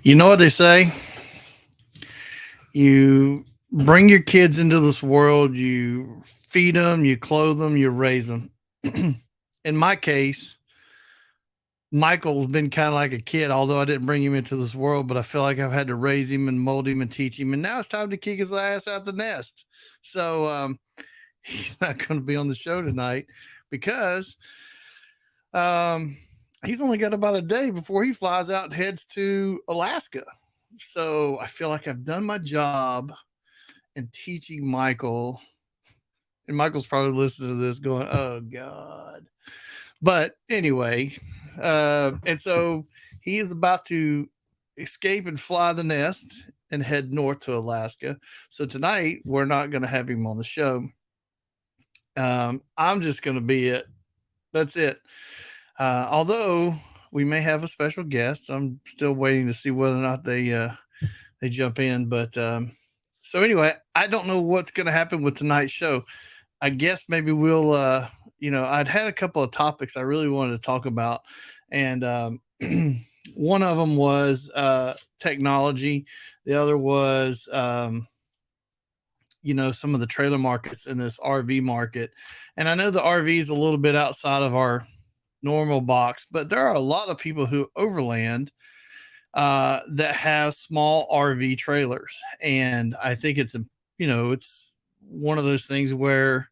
You know what they say? You bring your kids into this world, you feed them, you clothe them, you raise them. In my case, Michael's been kind of like a kid, although I didn't bring him into this world, but I feel like I've had to raise him and mold him and teach him. And now it's time to kick his ass out the nest. So he's not going to be on the show tonight because um, he's only got about a day before he flies out and heads to Alaska. So I feel like I've done my job in teaching Michael. And Michael's probably listening to this going, oh, God. But anyway, and so he is about to escape and fly the nest and head north to Alaska. So tonight, we're not going to have him on the show. I'm just going to be it. That's it. Although we may have a special guest, I'm still waiting to see whether or not they jump in. But so anyway, I don't know what's going to happen with tonight's show. I guess maybe we'll, I'd had a couple of topics I really wanted to talk about, and one of them was technology. The other was, some of the trailer markets in this RV market. And I know the RV is a little bit outside of our normal box, but there are a lot of people who overland that have small RV trailers. And I think it's one of those things where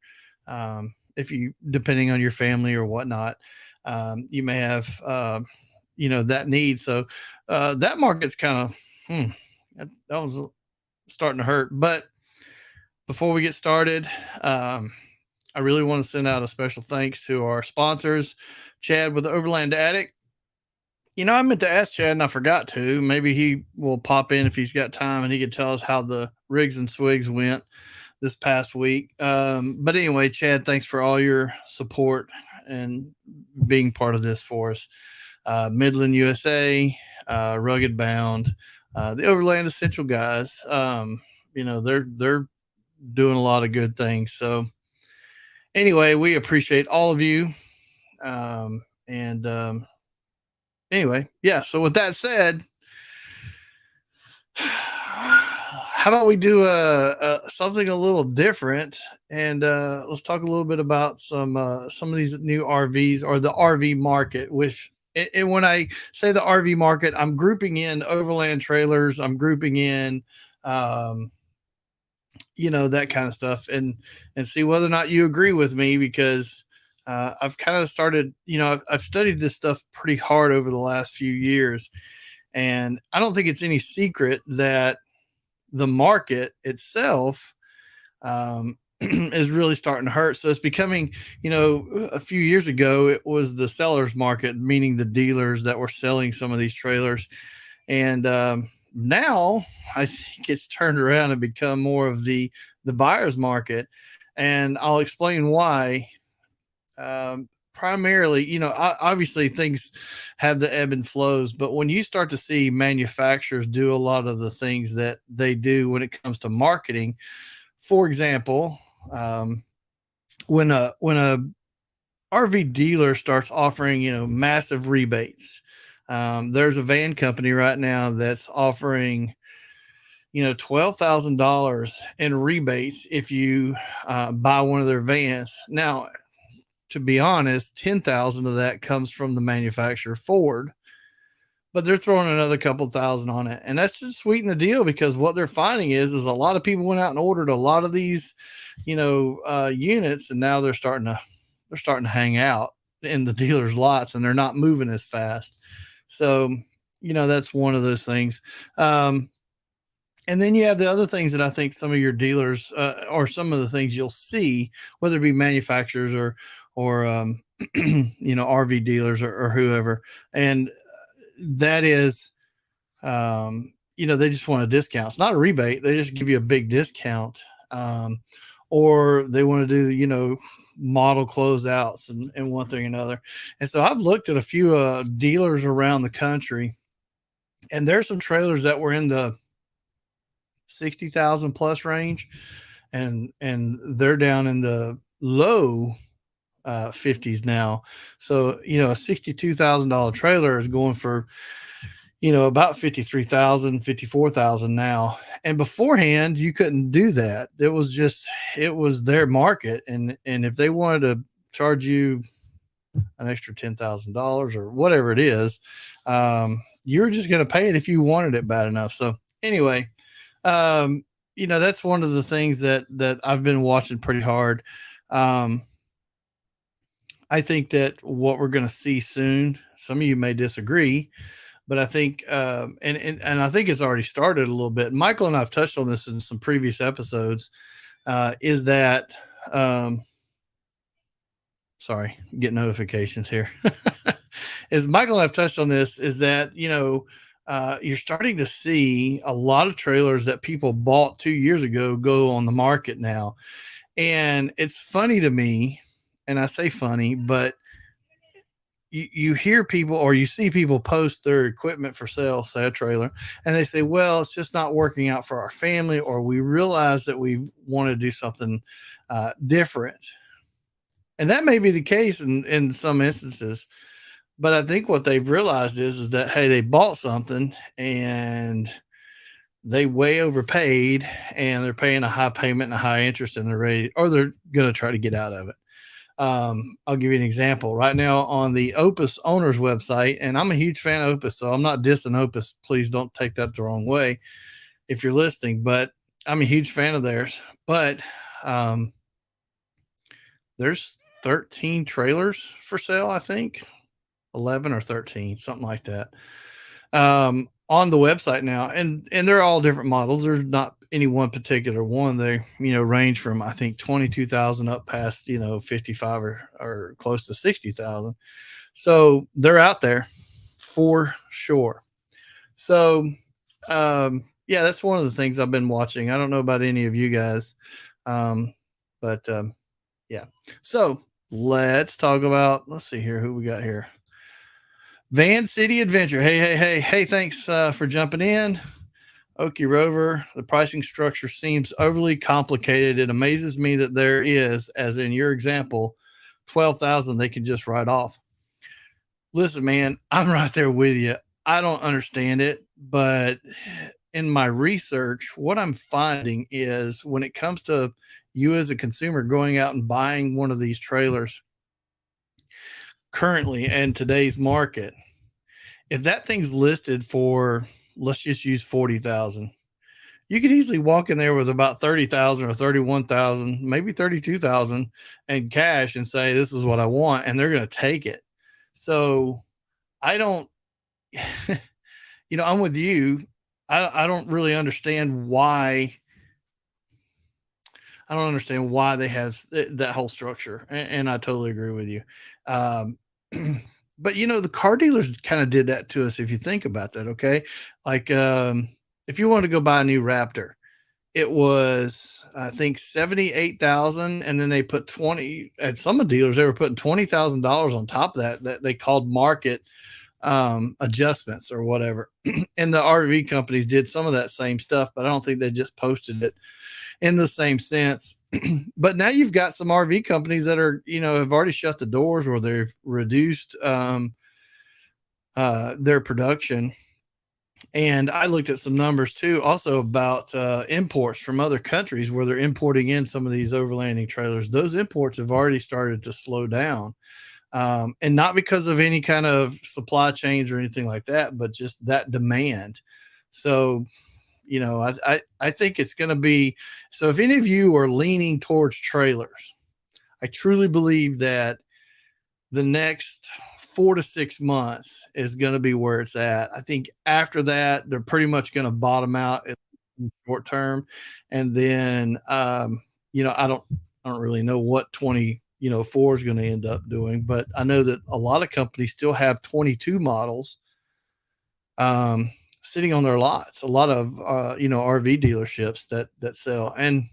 if you, depending on your family or whatnot, you may have, that need. So that market's kind of, that was starting to hurt. But before we get started, I really want to send out a special thanks to our sponsors, Chad with the Overland Attic. I meant to ask Chad and I forgot to. Maybe he will pop in if he's got time and he can tell us how the rigs and swigs went this past week. But anyway, Chad, thanks for all your support and being part of this for us. Midland USA, Rugged Bound, the Overland Essential guys. They're doing a lot of good things. So anyway, we appreciate all of you. Anyway, yeah. So with that said, how about we do something a little different, and let's talk a little bit about some of these new RVs or the RV market. Which, and when I say the RV market, I'm grouping in overland trailers. I'm grouping in, that kind of stuff, and see whether or not you agree with me, because I've kind of started, I've studied this stuff pretty hard over the last few years, and I don't think it's any secret that the market itself is really starting to hurt. So it's becoming, a few years ago, it was the seller's market, meaning the dealers that were selling some of these trailers. And now I think it's turned around and become more of the buyer's market. And I'll explain why. Primarily, obviously things have the ebb and flows, but when you start to see manufacturers do a lot of the things that they do when it comes to marketing, for example, when a RV dealer starts offering, massive rebates, there's a van company right now that's offering, $12,000 in rebates if you buy one of their vans. Now, to be honest, 10,000 of that comes from the manufacturer Ford, but they're throwing another couple thousand on it. And that's just sweeten the deal, because what they're finding is a lot of people went out and ordered a lot of these, units. And now they're starting to hang out in the dealer's lots, and they're not moving as fast. So, that's one of those things. And then you have the other things that I think some of your dealers, or some of the things you'll see, whether it be manufacturers or RV dealers or whoever. And that is, they just want a discount. It's not a rebate. They just give you a big discount or they want to do, model closeouts and one thing and another. And so I've looked at a few dealers around the country, and there's some trailers that were in the 60,000 plus range, and they're down in the low 50s now. So, a $62,000 trailer is going for, about 53,000, 54,000 now. And beforehand, you couldn't do that. It was their market. And if they wanted to charge you an extra $10,000 or whatever it is, you're just going to pay it if you wanted it bad enough. So anyway, um, that's one of the things that I've been watching pretty hard. Um, I think that what we're going to see soon, some of you may disagree, but I think, and I think it's already started a little bit. Michael and I've touched on this in some previous episodes. Is that, sorry, get notifications here. As Michael and I've touched on this, is that, you're starting to see a lot of trailers that people bought 2 years ago go on the market now. And it's funny to me, and I say funny, but you hear people or you see people post their equipment for sale, say a trailer, and they say, well, it's just not working out for our family, or we realize that we want to do something different. And that may be the case in some instances. But I think what they've realized is that, hey, they bought something and they way overpaid, and they're paying a high payment and a high interest, and they're ready, or they're going to try to get out of it. I'll give you an example right now on the Opus owners website, and I'm a huge fan of Opus, so I'm not dissing Opus. Please don't take that the wrong way if you're listening, but I'm a huge fan of theirs. But there's 13 trailers for sale, I think 11 or 13, something like that, on the website now. And they're all different models. There's not any one particular one. They, range from, I think, 22,000 up past, 55 or close to 60,000. So they're out there for sure. So, yeah, that's one of the things I've been watching. I don't know about any of you guys. But yeah. So let's talk about, let's see here, who we got here. Van City Adventure. Hey, thanks for jumping in. Okie Rover, the pricing structure seems overly complicated. It amazes me that there is, as in your example, 12,000 they can just write off. Listen, man, I'm right there with you. I don't understand it, but in my research, what I'm finding is when it comes to you as a consumer going out and buying one of these trailers currently in today's market, if that thing's listed for, let's just use 40,000, you could easily walk in there with about 30,000 or 31,000, maybe 32,000 in cash and say, this is what I want. And they're going to take it. So I don't, I'm with you. I don't really understand why. I don't understand why they have that whole structure. And I totally agree with you. Um, but the car dealers kind of did that to us. If you think about that, okay. Like, if you want to go buy a new Raptor, it was, I think, 78,000. And then they put 20 at some of the dealers, they were putting $20,000 on top of that they called market adjustments or whatever. And the RV companies did some of that same stuff, but I don't think they just posted it in the same sense. But now you've got some RV companies that are, have already shut the doors, or they've reduced their production. And I looked at some numbers too, also about imports from other countries where they're importing in some of these overlanding trailers. Those imports have already started to slow down. And not because of any kind of supply chains or anything like that, but just that demand. So, I think it's going to be, so if any of you are leaning towards trailers, I truly believe that the next 4 to 6 months is going to be where it's at. I think after that, they're pretty much going to bottom out in short term. And then, I don't really know what 4 is going to end up doing, but I know that a lot of companies still have 22 models sitting on their lots. A lot of RV dealerships that sell. And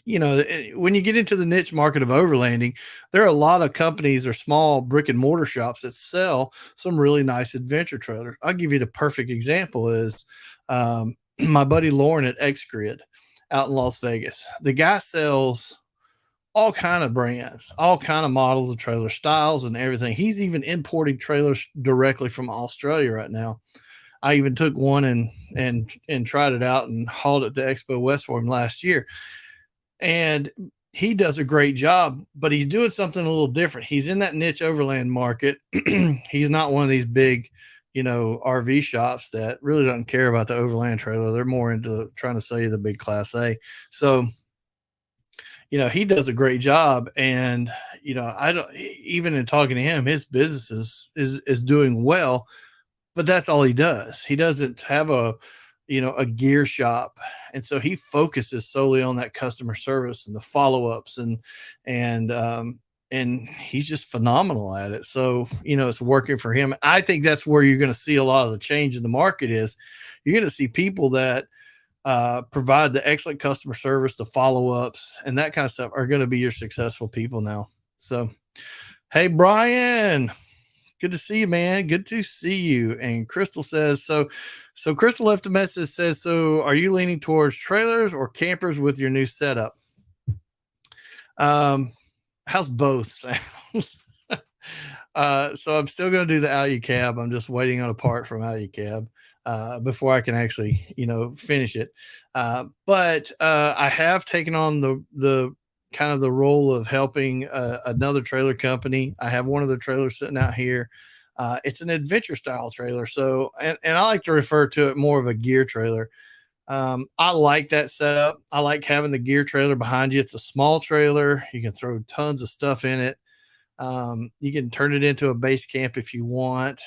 when you get into the niche market of overlanding, there are a lot of companies or small brick and mortar shops that sell some really nice adventure trailers. I'll give you the perfect example is my buddy Lauren at X Grid out in Las Vegas. The guy sells all kind of brands, all kind of models of trailer styles and everything. He's even importing trailers directly from Australia right now. I even took one and tried it out and hauled it to Expo West for him last year. And he does a great job, but he's doing something a little different. He's in that niche overland market. He's not one of these big, RV shops that really doesn't care about the overland trailer. They're more into trying to sell you the big class A. So, he does a great job. And, I don't, even in talking to him, his business is doing well, but that's all he does. He doesn't have a gear shop. And so he focuses solely on that customer service and the follow-ups and he's just phenomenal at it. So, it's working for him. I think that's where you're going to see a lot of the change in the market is you're going to see people that provide the excellent customer service, the follow-ups and that kind of stuff are going to be your successful people now. So, hey, Brian, good to see you, man. Good to see you. And Crystal says, so Crystal left a message says, so are you leaning towards trailers or campers with your new setup? How's both sounds? So I'm still going to do the Alucab. I'm just waiting on a part from Alucab before I can actually, finish it. But I have taken on the kind of the role of helping another trailer company. I have one of the trailers sitting out here. It's an adventure style trailer. So, and I like to refer to it more of a gear trailer. I like that setup. I like having the gear trailer behind you. It's a small trailer. You can throw tons of stuff in it. You can turn it into a base camp if you want.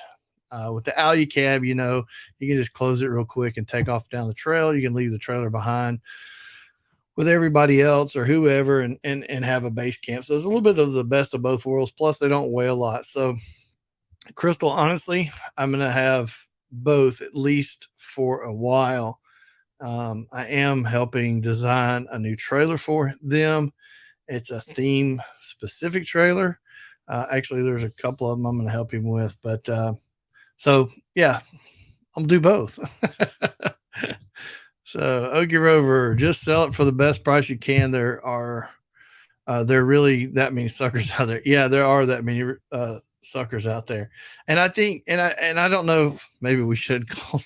With the Alucab, you can just close it real quick and take off down the trail. You can leave the trailer behind with everybody else or whoever and have a base camp. So it's a little bit of the best of both worlds. Plus, they don't weigh a lot. So, Crystal, honestly, I'm going to have both at least for a while. I am helping design a new trailer for them. It's a theme specific trailer. Actually, there's a couple of them I'm going to help him with. But so, yeah, I'll do both. So, Okie Rover, just sell it for the best price you can. There really that many suckers out there. Yeah, there are that many suckers out there. And I think, and I don't know, maybe we should call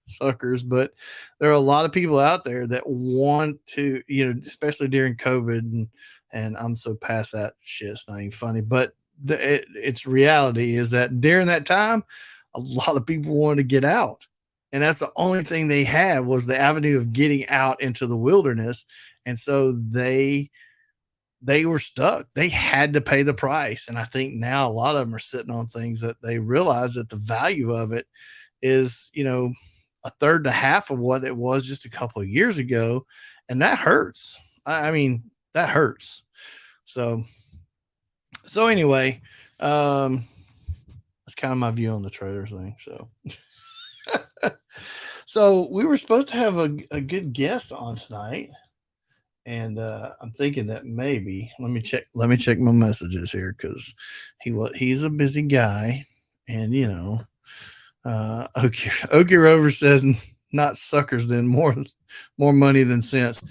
suckers, but there are a lot of people out there that want to, especially during COVID and I'm so past that shit. It's not even funny, but it's reality is that during that time, a lot of people wanted to get out. And that's the only thing they had was the avenue of getting out into the wilderness. And so they were stuck. They had to pay the price. And I think now a lot of them are sitting on things that they realize that the value of it is, a third to half of what it was just a couple of years ago. And that hurts. I mean, that hurts. So anyway, that's kind of my view on the trailers thing. So, so we were supposed to have a good guest on tonight. And I'm thinking that maybe let me check my messages here because he's a busy guy, and Okie Rover says not suckers then more money than sense.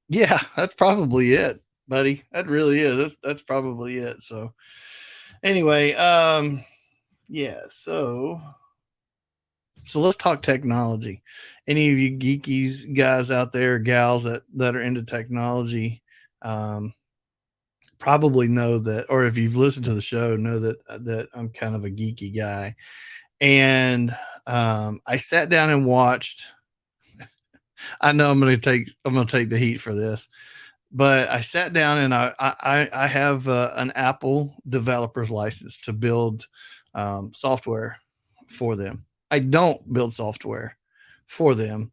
Yeah, that's probably it, buddy. That really is. That's probably it. So anyway, yeah. So let's talk technology. Any of you geekies guys out there, gals that are into technology, probably know that, or if you've listened to the show, know that I'm kind of a geeky guy. And I sat down and watched. I know I'm going to take the heat for this, but I sat down and I have an Apple developer's license to build software for them. I don't build software for them.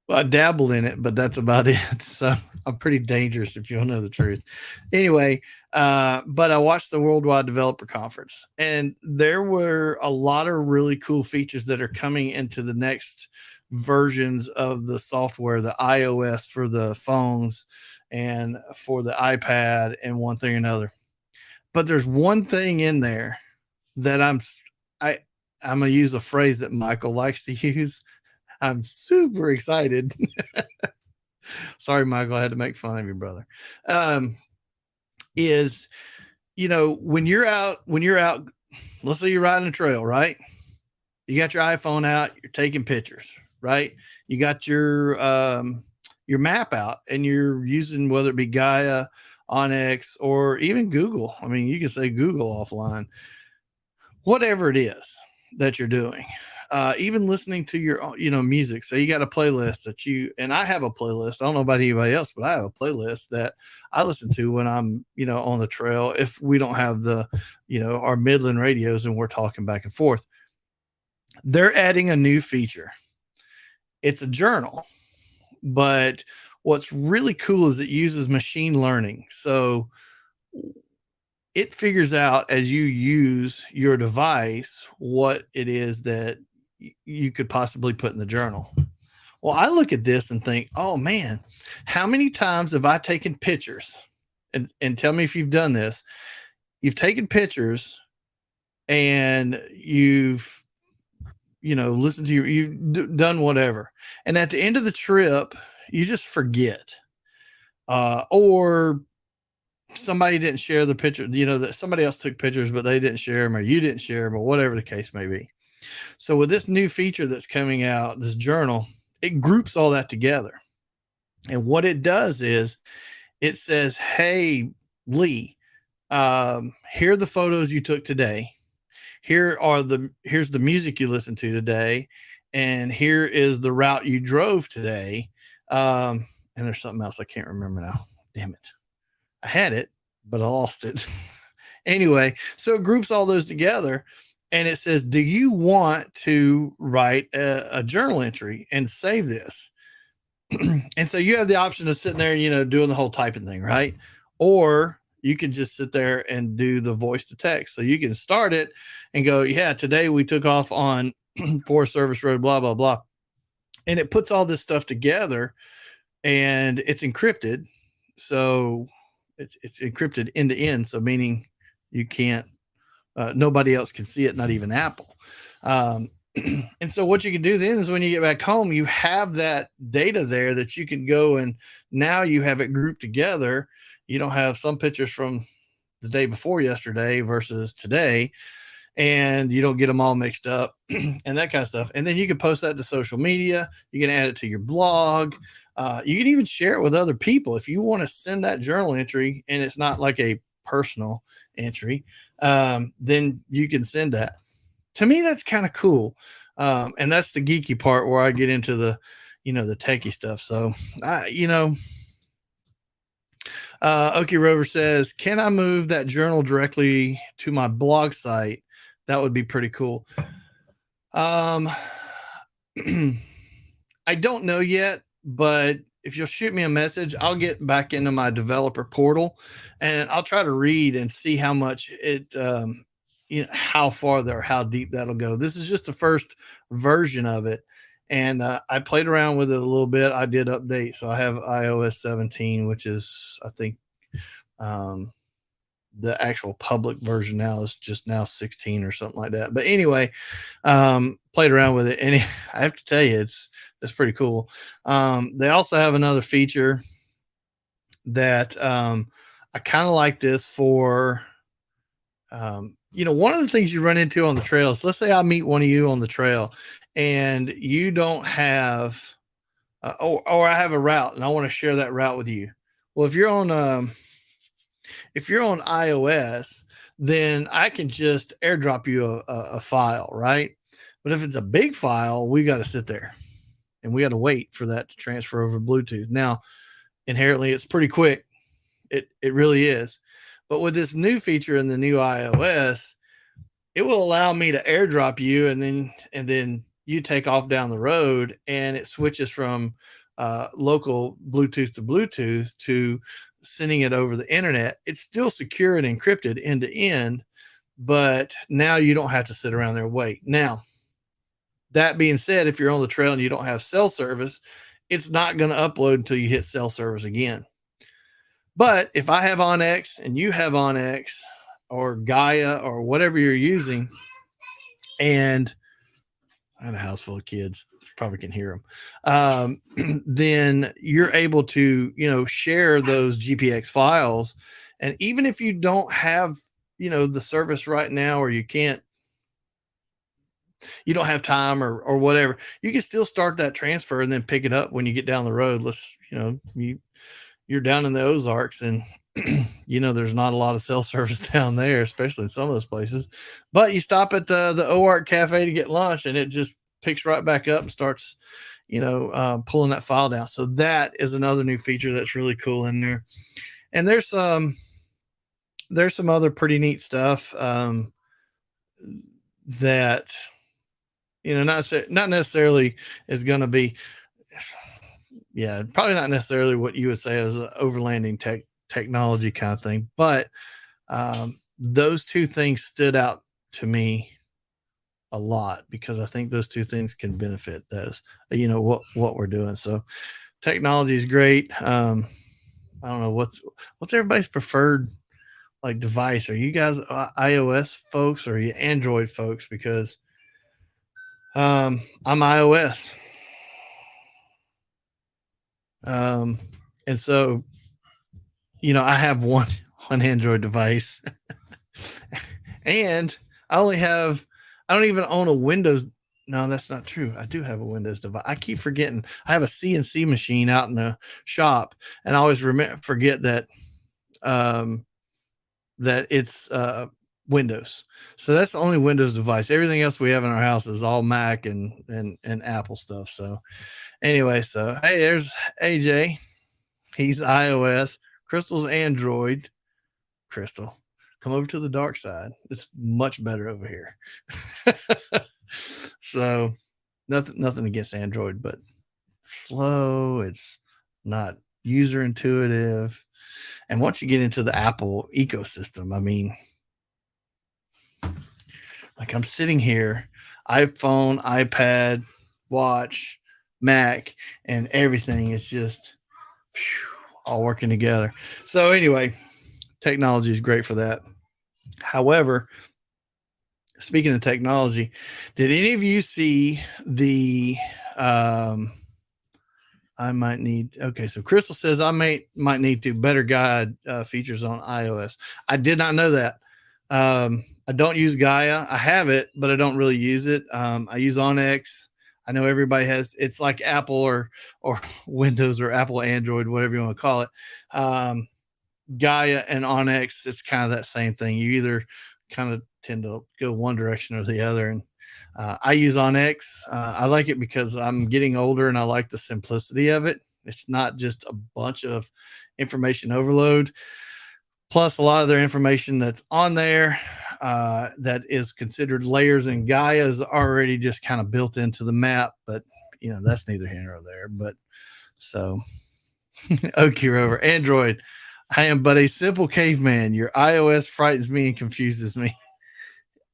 Well, I dabble in it, but that's about it. So I'm pretty dangerous if you want to know the truth. Anyway, but I watched the Worldwide Developer Conference, and there were a lot of really cool features that are coming into the next versions of the software, the iOS for the phones and for the iPad and one thing or another. But there's one thing in there that I I'm gonna use a phrase that Michael likes to use. I'm super excited. Sorry, Michael, I had to make fun of you, brother. Um, is when you're out, let's say you're riding a trail, right? You got your iPhone out, you're taking pictures, right? You got your map out and you're using whether it be Gaia, Onyx, or even Google. I mean, you can say Google offline, whatever it is that you're doing. Even listening to your music. So you got a playlist that and I have a playlist. I don't know about anybody else, but I have a playlist that I listen to when I'm on the trail. If we don't have the our Midland radios and we're talking back and forth, they're adding a new feature. It's a journal, but what's really cool is it uses machine learning. So it figures out as you use your device what it is that you could possibly put in the journal. Well, I look at this and think, oh man, how many times have I taken pictures? And tell me if you've done this. You've taken pictures and you've listened to you've done whatever. And at the end of the trip, you just forget. Or somebody didn't share the picture, that somebody else took pictures, but they didn't share them, or you didn't share them, or whatever the case may be. So with this new feature that's coming out, this journal, it groups all that together. And what it does is it says, hey, Lee, here are the photos you took today. Here's the music you listened to today. And here is the route you drove today. And there's something else I can't remember now. Damn it. I had it, but I lost it. Anyway, so it groups all those together and it says, do you want to write a journal entry and save this? And so you have the option of sitting there, doing the whole typing thing, right? Or you can just sit there and do the voice to text. So you can start it and go, yeah, today we took off on Forest Service Road, blah, blah, blah. And it puts all this stuff together and it's encrypted. So it's encrypted end to end. So meaning you can't, nobody else can see it, not even Apple. And so what you can do then is when you get back home, you have that data there that you can go and now you have it grouped together. You don't have some pictures from the day before yesterday versus today, and you don't get them all mixed up and that kind of stuff. And then you can post that to social media. You can add it to your blog. You can even share it with other people. If you want to send that journal entry and it's not like a personal entry, then you can send that. To me, that's kind of cool. And that's the geeky part where I get into the techie stuff. So, Okie Rover says, can I move that journal directly to my blog site? That would be pretty cool. I don't know yet, but if you'll shoot me a message, I'll get back into my developer portal and I'll try to read and see how much it, how far there, how deep that'll go. This is just the first version of it. And I played around with it a little bit. I did update. So I have iOS 17, which is, I think, the actual public version now is just now 16 or something like that. But anyway, played around with it. And I have to tell you, it's pretty cool. They also have another feature that I kind of like this for, one of the things you run into on the trails, let's say I meet one of you on the trail and you don't have, or I have a route and I want to share that route with you. Well, if you're on iOS, then I can just airdrop you a file, right? But if it's a big file, we got to sit there and we got to wait for that to transfer over Bluetooth. Now, inherently, it's pretty quick. It really is. But with this new feature in the new iOS, it will allow me to airdrop you and then you take off down the road and it switches from local Bluetooth to sending it over the internet. It's still secure and encrypted end to end, but now you don't have to sit around there and wait. Now, That being said, if you're on the trail and you don't have cell service, it's not going to upload until you hit cell service again. But if I have OnX and you have OnX or Gaia or whatever you're using, and I have a house full of kids, probably can hear them, then you're able to, share those GPX files. And even if you don't have, the service right now, or you don't have time or whatever, you can still start that transfer and then pick it up when you get down the road. You're down in the Ozarks, and there's not a lot of cell service down there, especially in some of those places. But you stop at the OARC Cafe to get lunch, and it just picks right back up and starts, pulling that file down. So that is another new feature that's really cool in there. And there's some other pretty neat stuff that not necessarily is going to be, yeah, probably not necessarily what you would say as an overlanding technology kind of thing, but those two things stood out to me a lot because I think those two things can benefit those, what we're doing. So technology is great. I don't know what's everybody's preferred like device. Are you guys iOS folks or are you Android folks? Because I'm iOS. And so, I have one Android device and I don't even own a Windows. No, that's not true. I do have a Windows device. I keep forgetting. I have a CNC machine out in the shop, and I always forget that that it's Windows. So that's the only Windows device. Everything else we have in our house is all Mac and Apple stuff. So anyway, so hey, there's AJ. He's iOS. Crystal's Android. Crystal, come over to the dark side. It's much better over here. So nothing against Android, but slow. It's not user intuitive. And once you get into the Apple ecosystem, I mean, like I'm sitting here, iPhone, iPad, watch, Mac, and everything is just all working together. So anyway, technology is great for that. However, speaking of technology, did any of you see the I might need, okay, so Crystal says I might need to better guide features on iOS. I did not know that. I don't use Gaia. I have it, but I don't really use it. I use OnX. I know everybody has, it's like Apple or Windows or Apple Android, whatever you want to call it. Gaia and OnX, it's kind of that same thing. You either kind of tend to go one direction or the other. And I use OnX. I like it because I'm getting older and I like the simplicity of it. It's not just a bunch of information overload. Plus, a lot of their information that's on there that is considered layers in Gaia is already just kind of built into the map. But, that's neither here nor there. But so, Okie Rover, Android. I am but a simple caveman. Your iOS frightens me and confuses me.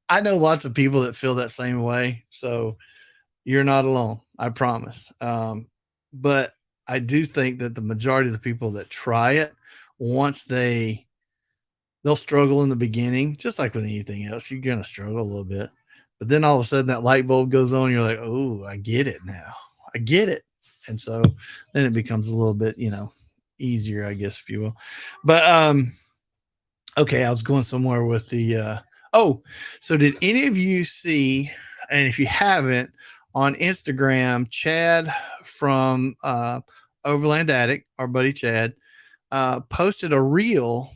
I know lots of people that feel that same way. So you're not alone. I promise. But I do think that the majority of the people that try it, once they'll struggle in the beginning, just like with anything else, you're going to struggle a little bit. But then all of a sudden that light bulb goes on. You're like, oh, I get it now. I get it. And so then it becomes a little bit, easier, I guess, if you will. But okay, I was going somewhere with the so did any of you see, and if you haven't, on Instagram, Chad from Overland Addict, our buddy Chad, posted a reel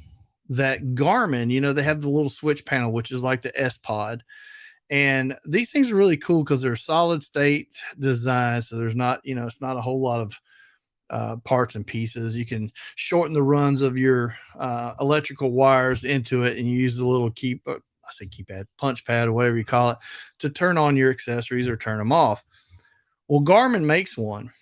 that Garmin, they have the little switch panel, which is like the S Pod. And these things are really cool because they're solid state design. So there's not, it's not a whole lot of parts and pieces. You can shorten the runs of your electrical wires into it, and you use the little keypad, punch pad, or whatever you call it, to turn on your accessories or turn them off. Well, Garmin makes one,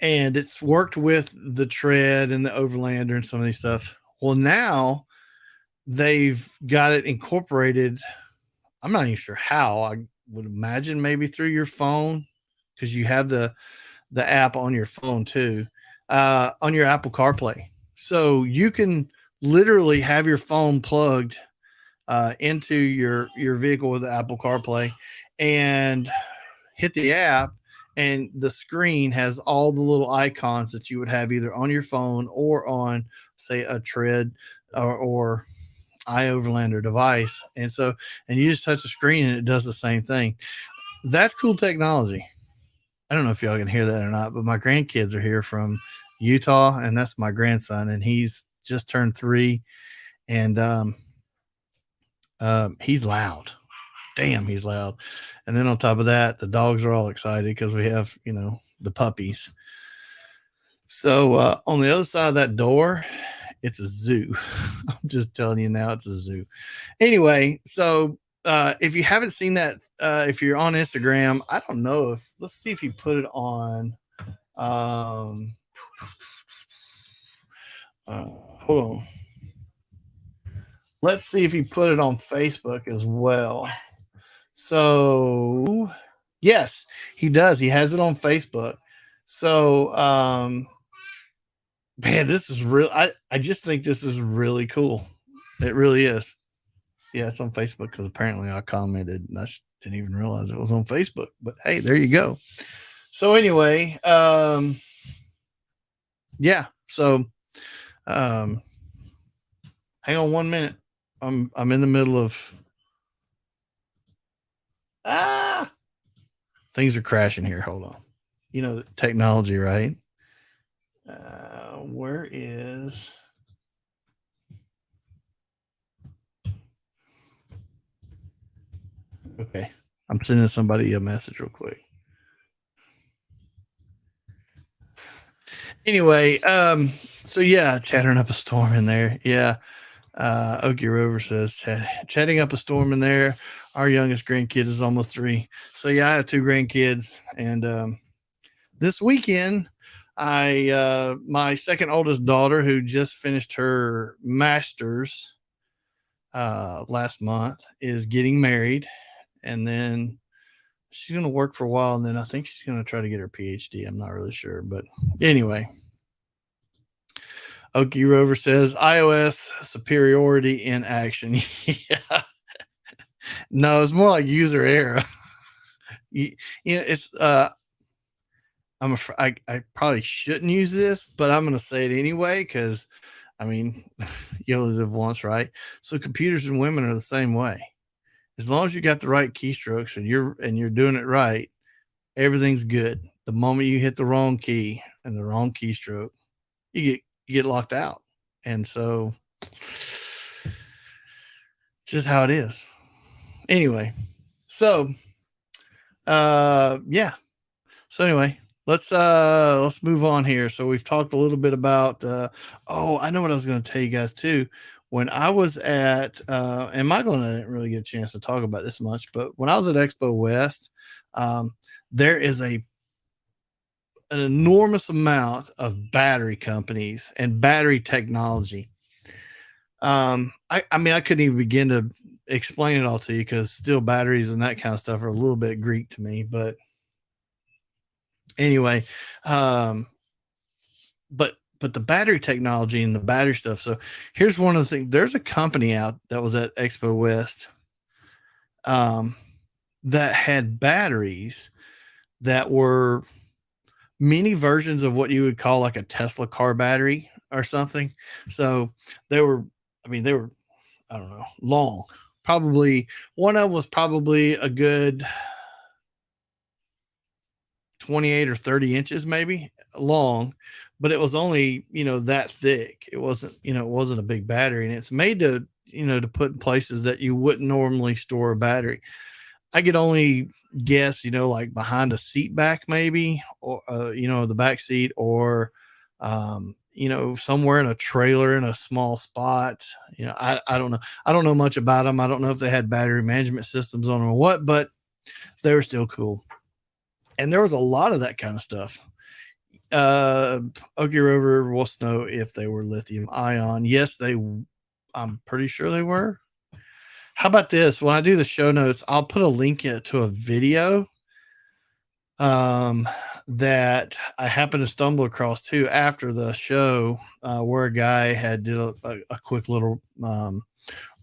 and it's worked with the Tread and the Overlander and some of these stuff. Well, now they've got it incorporated. I'm not even sure how. would imagine maybe through your phone, because you have the app on your phone too, on your Apple CarPlay. So you can literally have your phone plugged into your vehicle with the Apple CarPlay and hit the app, and the screen has all the little icons that you would have either on your phone or on, say, a tread or iOverlander device. And so, and you just touch the screen and it does the same thing. That's cool technology. I don't know if y'all can hear that or not, but my grandkids are here from Utah, and that's my grandson, and he's just turned 3, and he's loud. Damn, he's loud. And then on top of that, the dogs are all excited because we have, the puppies. So on the other side of that door, it's a zoo. I'm just telling you now, it's a zoo. Anyway, so if you haven't seen that, if you're on Instagram, I don't know if, let's see if you put it on. Um, Hold on. Let's see if he put it on Facebook as well. So, yes, he does. He has it on Facebook. So, man, this is real. I just think this is really cool. It really is. Yeah, it's on Facebook because apparently I commented and I didn't even realize it was on Facebook. But hey, there you go. So anyway, yeah. So, um, hang on 1 minute. I'm in the middle of ah things are crashing here. Hold on. Technology, right? Where is okay. I'm sending somebody a message real quick. Anyway, so yeah, chattering up a storm in there. Yeah. Okie Rover says chatting up a storm in there. Our youngest grandkid is almost 3. So yeah, I have 2 grandkids, and this weekend, my second oldest daughter, who just finished her master's last month, is getting married, and then she's going to work for a while, and then I think she's going to try to get her PhD. I'm not really sure, but anyway. Okie Rover says iOS superiority in action. Yeah. No, it's more like user error. It's I probably shouldn't use this, but I'm going to say it anyway because I mean, you only live once, right? So computers and women are the same way. As long as you got the right keystrokes and you're doing it right, everything's good. The moment you hit the wrong key and the wrong keystroke, you get locked out. And so it's just how it is. Anyway, so yeah. So anyway, let's move on here. So we've talked a little bit about I know what I was going to tell you guys too. When I was at and Michael and I didn't really get a chance to talk about this much, but when I was at Expo West, there is an enormous amount of battery companies and battery technology. I mean, I couldn't even begin to explain it all to you because still batteries and that kind of stuff are a little bit Greek to me. But anyway, but the battery technology and the battery stuff. So here's one of the things. There's a company out that was at Expo West that had batteries that were mini versions of what you would call like a Tesla car battery or something. So they were, I don't know, long. Probably one of them was probably a good 28 or 30 inches, maybe long, but it was only, that thick. It wasn't a big battery, and it's made to put in places that you wouldn't normally store a battery. I could only guess, like behind a seat back, maybe, or, the back seat, or, somewhere in a trailer in a small spot. I don't know. I don't know much about them. I don't know if they had battery management systems on them or what, but they were still cool. And there was a lot of that kind of stuff. Okie Rover wants to know if they were lithium ion. Yes, I'm pretty sure they were. How about this? When I do the show notes, I'll put a link to a video um, that I happened to stumble across too after the show, where a guy had did a quick little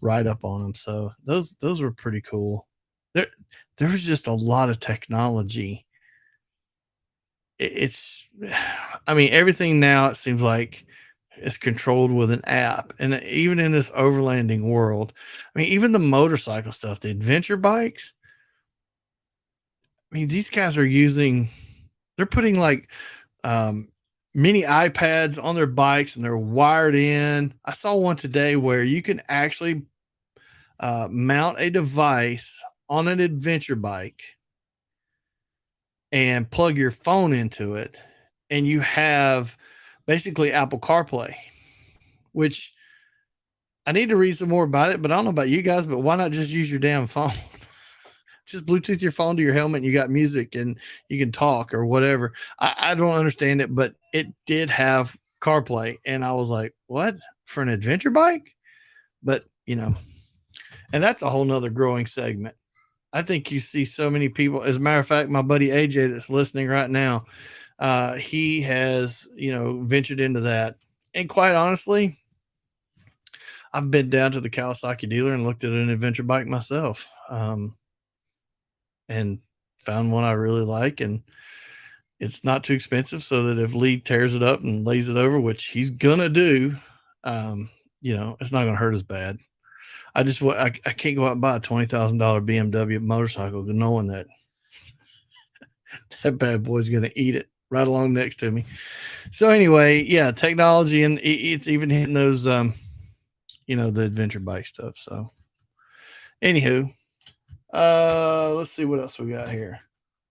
write up on him. So those were pretty cool. There there was just a lot of technology. It's, I mean, everything now it seems like is controlled with an app, and even in this overlanding world, I mean, even the motorcycle stuff, the adventure bikes. I mean, these guys are using, they're putting like um, mini iPads on their bikes and they're wired in. I saw one today where you can actually mount a device on an adventure bike and plug your phone into it, and you have basically Apple CarPlay, which I need to read some more about it, but I don't know about you guys, but why not just use your damn phone? Just Bluetooth your phone to your helmet and you got music and you can talk or whatever. I don't understand it, but it did have CarPlay. And I was like, what? For an adventure bike? But, and that's a whole nother growing segment. I think you see so many people. As a matter of fact, my buddy AJ that's listening right now, he has, ventured into that. And quite honestly, I've been down to the Kawasaki dealer and looked at an adventure bike myself. And found one I really like, and it's not too expensive, so that if Lee tears it up and lays it over, which he's gonna do, it's not gonna hurt as bad. I can't go out and buy a $20,000 BMW motorcycle knowing that that bad boy's gonna eat it right along next to me. So anyway, yeah, technology, and it's even hitting those, the adventure bike stuff. So anywho, let's see what else we got here.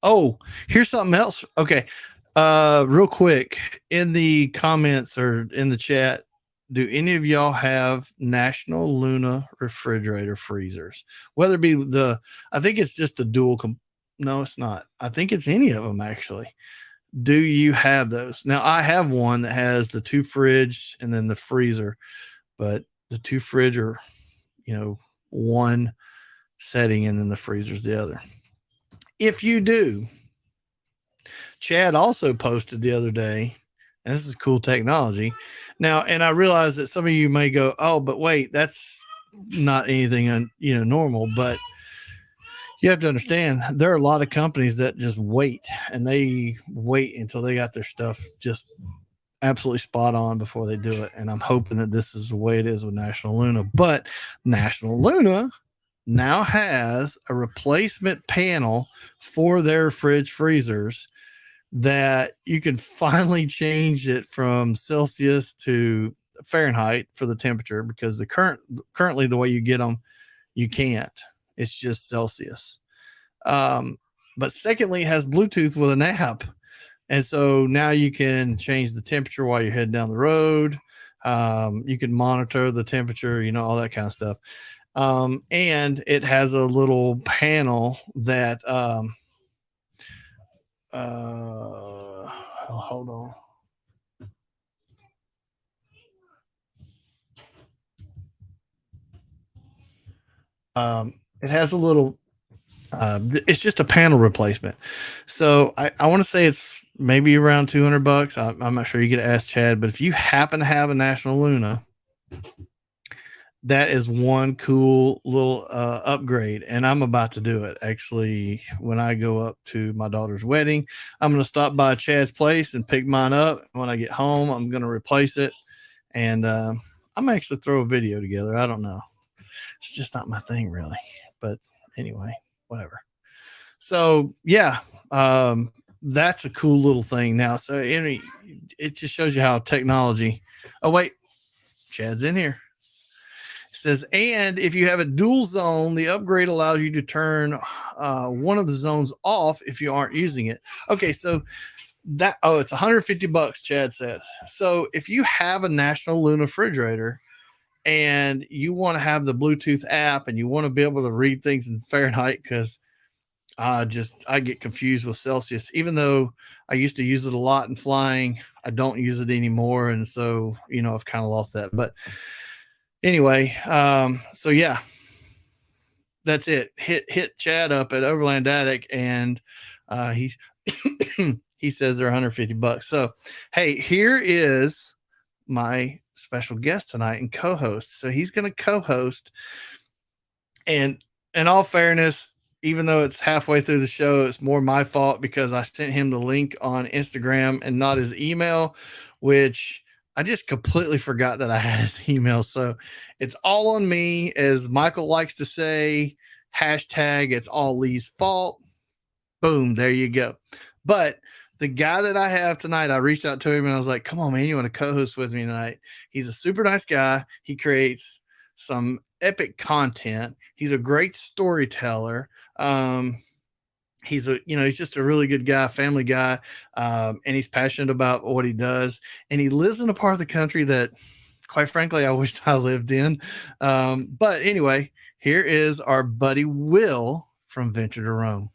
Oh, here's something else. Okay. Real quick, in the comments or in the chat, do any of y'all have National Luna refrigerator freezers? Whether it be I think it's just a no, it's not. I think it's any of them actually. Do you have those? Now, I have one that has the 2 fridge and then the freezer, but the 2 fridge are, one setting and then the freezer's the other. If you do, Chad also posted the other day, and this is cool technology. Now, and I realize that some of you may go, "Oh, but wait, that's not anything normal." But you have to understand there are a lot of companies that just wait, and they wait until they got their stuff just absolutely spot on before they do it. And I'm hoping that this is the way it is with National Luna. But National Luna now has a replacement panel for their fridge freezers that you can finally change it from Celsius to Fahrenheit for the temperature, because currently the way you get them, you can't. It's just Celsius. But secondly, it has Bluetooth with an app. And so now you can change the temperature while you're heading down the road. You can monitor the temperature, all that kind of stuff. And it has a little panel that, hold on. It has a little, it's just a panel replacement. So I want to say it's maybe around $200. I'm not sure. You get to ask Chad, but if you happen to have a National Luna, that is one cool little upgrade, and I'm about to do it. Actually, when I go up to my daughter's wedding, I'm going to stop by Chad's place and pick mine up. When I get home, I'm going to replace it, and I'm actually throw a video together. I don't know. It's just not my thing, really. But anyway, whatever. So yeah, that's a cool little thing now. So it just shows you how technology. Oh wait, Chad's in here. Says, and if you have a dual zone, the upgrade allows you to turn one of the zones off if you aren't using it. Okay, so it's $150, Chad says. So if you have a National Luna refrigerator and you want to have the Bluetooth app and you want to be able to read things in Fahrenheit, because I get confused with Celsius, even though I used to use it a lot in flying. I don't use it anymore, and so I've kind of lost that. But anyway, so yeah, that's it. Hit Chad up at Overland Attic, and he's he says they're $150. So, hey, here is my special guest tonight and co-host. So he's going to co-host, and in all fairness, even though it's halfway through the show, it's more my fault because I sent him the link on Instagram and not his email, which I just completely forgot that I had his email. So it's all on me, as Michael likes to say, hashtag it's all Lee's fault. Boom, there you go. But the guy that I have tonight, I reached out to him and I was like, come on, man, you want to co-host with me tonight? He's a super nice guy. He creates some epic content. He's a great storyteller. He's he's just a really good guy, family guy, and he's passionate about what he does. And he lives in a part of the country that, quite frankly, I wish I lived in. But anyway, here is our buddy Will from Venture to Rome.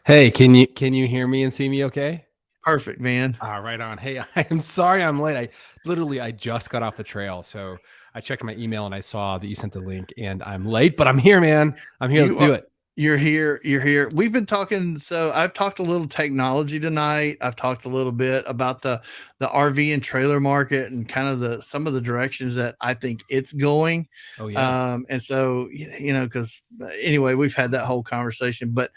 Hey, can you hear me and see me okay? Perfect, man. Right on. Hey, I am sorry I'm late. I just got off the trail. So I checked my email and I saw that you sent the link, and I'm late, but I'm here, man. I'm here. Let's do it. You're here. You're here. We've been talking. So I've talked a little technology tonight. I've talked a little bit about the RV and trailer market and kind of some of the directions that I think it's going. Oh yeah. And so, because anyway, we've had that whole conversation, but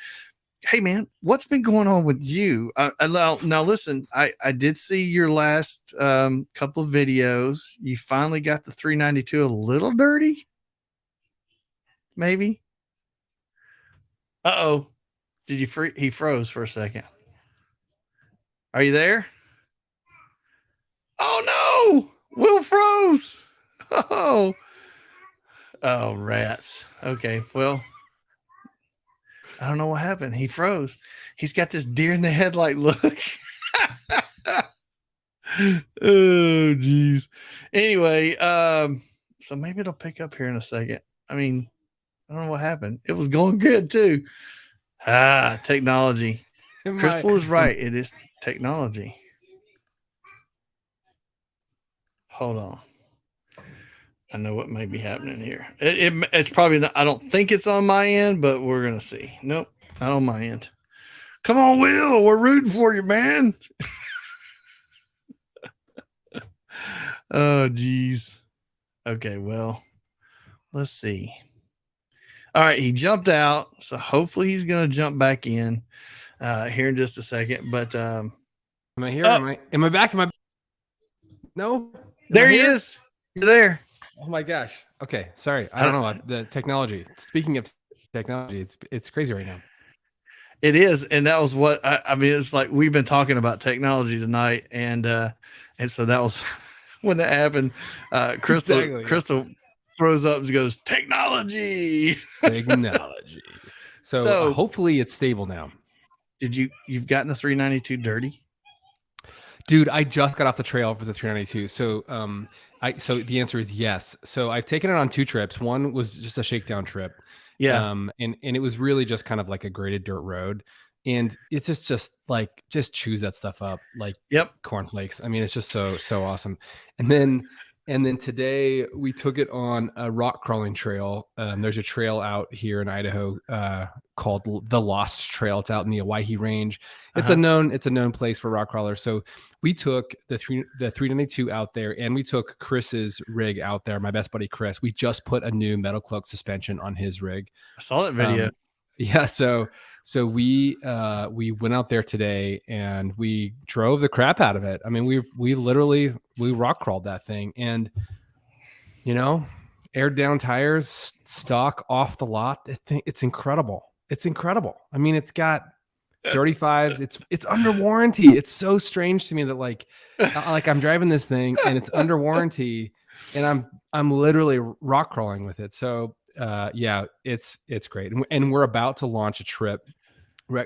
hey man, what's been going on with you? Now listen, I did see your last couple of videos. You finally got the 392 a little dirty, maybe. Uh-oh. Did you he froze for a second. Are you there? Oh no, Will froze. Oh rats. Okay, well, I don't know what happened. He froze. He's got this deer in the headlight look. Oh geez. Anyway, so maybe it'll pick up here in a second. I mean, I don't know what happened. It was going good too. Technology. Crystal is right. It is technology. Hold on. I know what may be happening here. It's probably not, I don't think it's on my end, but we're gonna see. Nope, not on my end. Come on, Will. We're rooting for you, man. Oh, geez. Okay, well, let's see. All right, he jumped out, so hopefully he's gonna jump back in here in just a second. But am I here? Am I back? No. There he is. You're there. Oh my gosh. Okay, sorry. I don't know the technology. Speaking of technology, it's crazy right now. It is, and that was what I mean. It's like we've been talking about technology tonight, and so that was when that happened. Crystal Exactly, Crystal throws up and goes, technology. So hopefully it's stable now. You've gotten the 392 dirty? Dude, I just got off the trail for the 392. So so the answer is yes. So I've taken it on 2 trips. One was just a shakedown trip. Yeah. And it was really just kind of like a graded dirt road. And it's just like, just chews that stuff up like cornflakes. I mean, it's just so awesome. And then today we took it on a rock crawling trail. There's a trail out here in Idaho called the Lost Trail. It's out in the Owyhee Range. It's a known place for rock crawlers. So we took the 392 out there, and we took Chris's rig out there. My best buddy Chris. We just put a new metal cloak suspension on his rig. I saw that video. Yeah, so we went out there today and we drove the crap out of it. I mean, we literally rock crawled that thing, and aired down tires, stock off the lot. It's incredible. It's incredible. I mean, it's got 35s. It's under warranty. It's so strange to me that like I'm driving this thing and it's under warranty, and I'm literally rock crawling with it. So yeah, it's great. And we're about to launch a trip.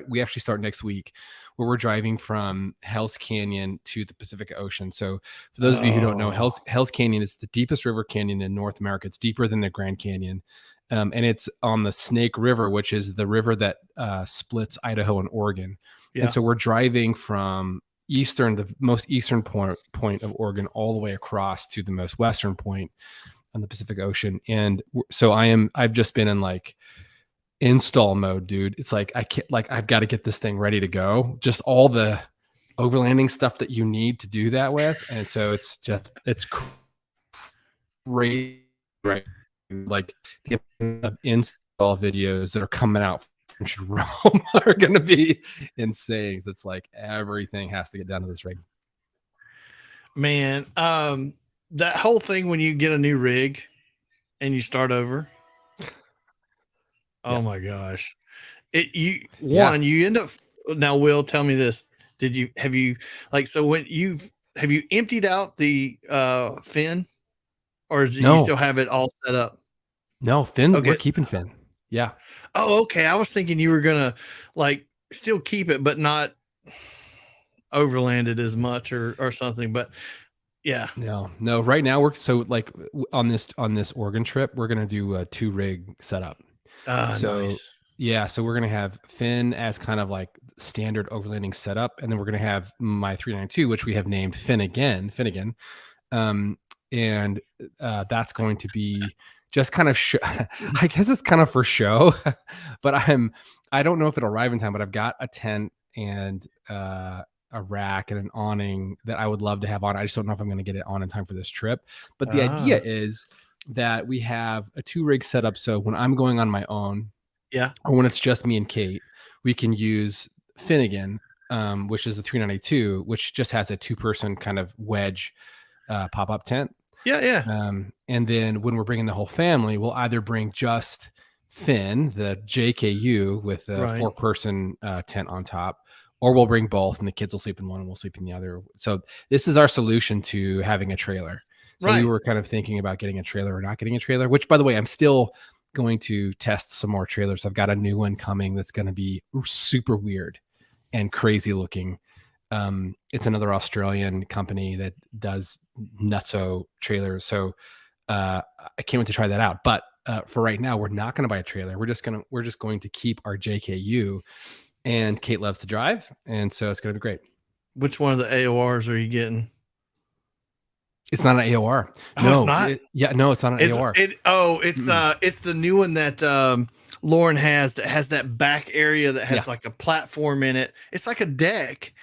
We actually start next week, where we're driving from Hell's Canyon to the Pacific Ocean. So for those of you who don't know, Hell's Canyon is the deepest river canyon in North America. It's deeper than the Grand Canyon. And it's on the Snake River, which is the river that splits Idaho and Oregon. Yeah. And so we're driving from the most eastern point of Oregon all the way across to the most western point on the Pacific Ocean. And so I've just been in like install mode, dude. It's like I can't, like I've got to get this thing ready to go. Just all the overlanding stuff that you need to do that with, and so it's great, right? Like the install videos that are coming out from Rome are going to be insane. It's like everything has to get done to this rig. Man, that whole thing when you get a new rig and you start over. Oh Yeah. my gosh. Yeah. You end up now, Will, tell me this. Have you like so when have you emptied out the fin, or is it you still No, have it all set up? no, Finn, we're Okay. keeping Finn. Yeah. Oh, okay. I was thinking you were gonna like still keep it, but not overland it as much or something. But yeah. No. Right now we're so like on this Oregon trip, we're gonna do a 2-rig setup. Ah, So nice. yeah, so we're gonna have Finn as kind of like standard overlanding setup, and then we're gonna have my 392, which we have named Finnegan. Um, and that's going to be just kind of I guess it's kind of for show, but I don't know if it'll arrive in time, but I've got a tent and a rack and an awning that I would love to have on. I just don't know if I'm going to get it on in time for this trip. But the idea Ah, is that we have a 2-rig setup. So when I'm going on my own, yeah. or when it's just me and Kate, we can use Finnegan, which is the 392, which just has a 2-person kind of wedge pop-up tent. Yeah, yeah. And then when we're bringing the whole family, we'll either bring just Finn, the JKU with a Right. 4-person tent on top, or we'll bring both and the kids will sleep in one and we'll sleep in the other. So this is our solution to having a trailer. So we Right. were kind of thinking about getting a trailer or not getting a trailer, which by the way, I'm still going to test some more trailers. I've got a new one coming that's going to be super weird and crazy looking. It's another Australian company that does nutso trailers. So I can't wait to try that out. But for right now, we're not going to buy a trailer. We're just going to keep our JKU. And Kate loves to drive, and so it's going to be great. Which one of the AORs are you getting? It's not an AOR. Oh, it's No, not. no, it's not an Is AOR. it? Oh, it's the new one that Lauren has that has that back area that Yeah, has like a platform in it. It's like a deck.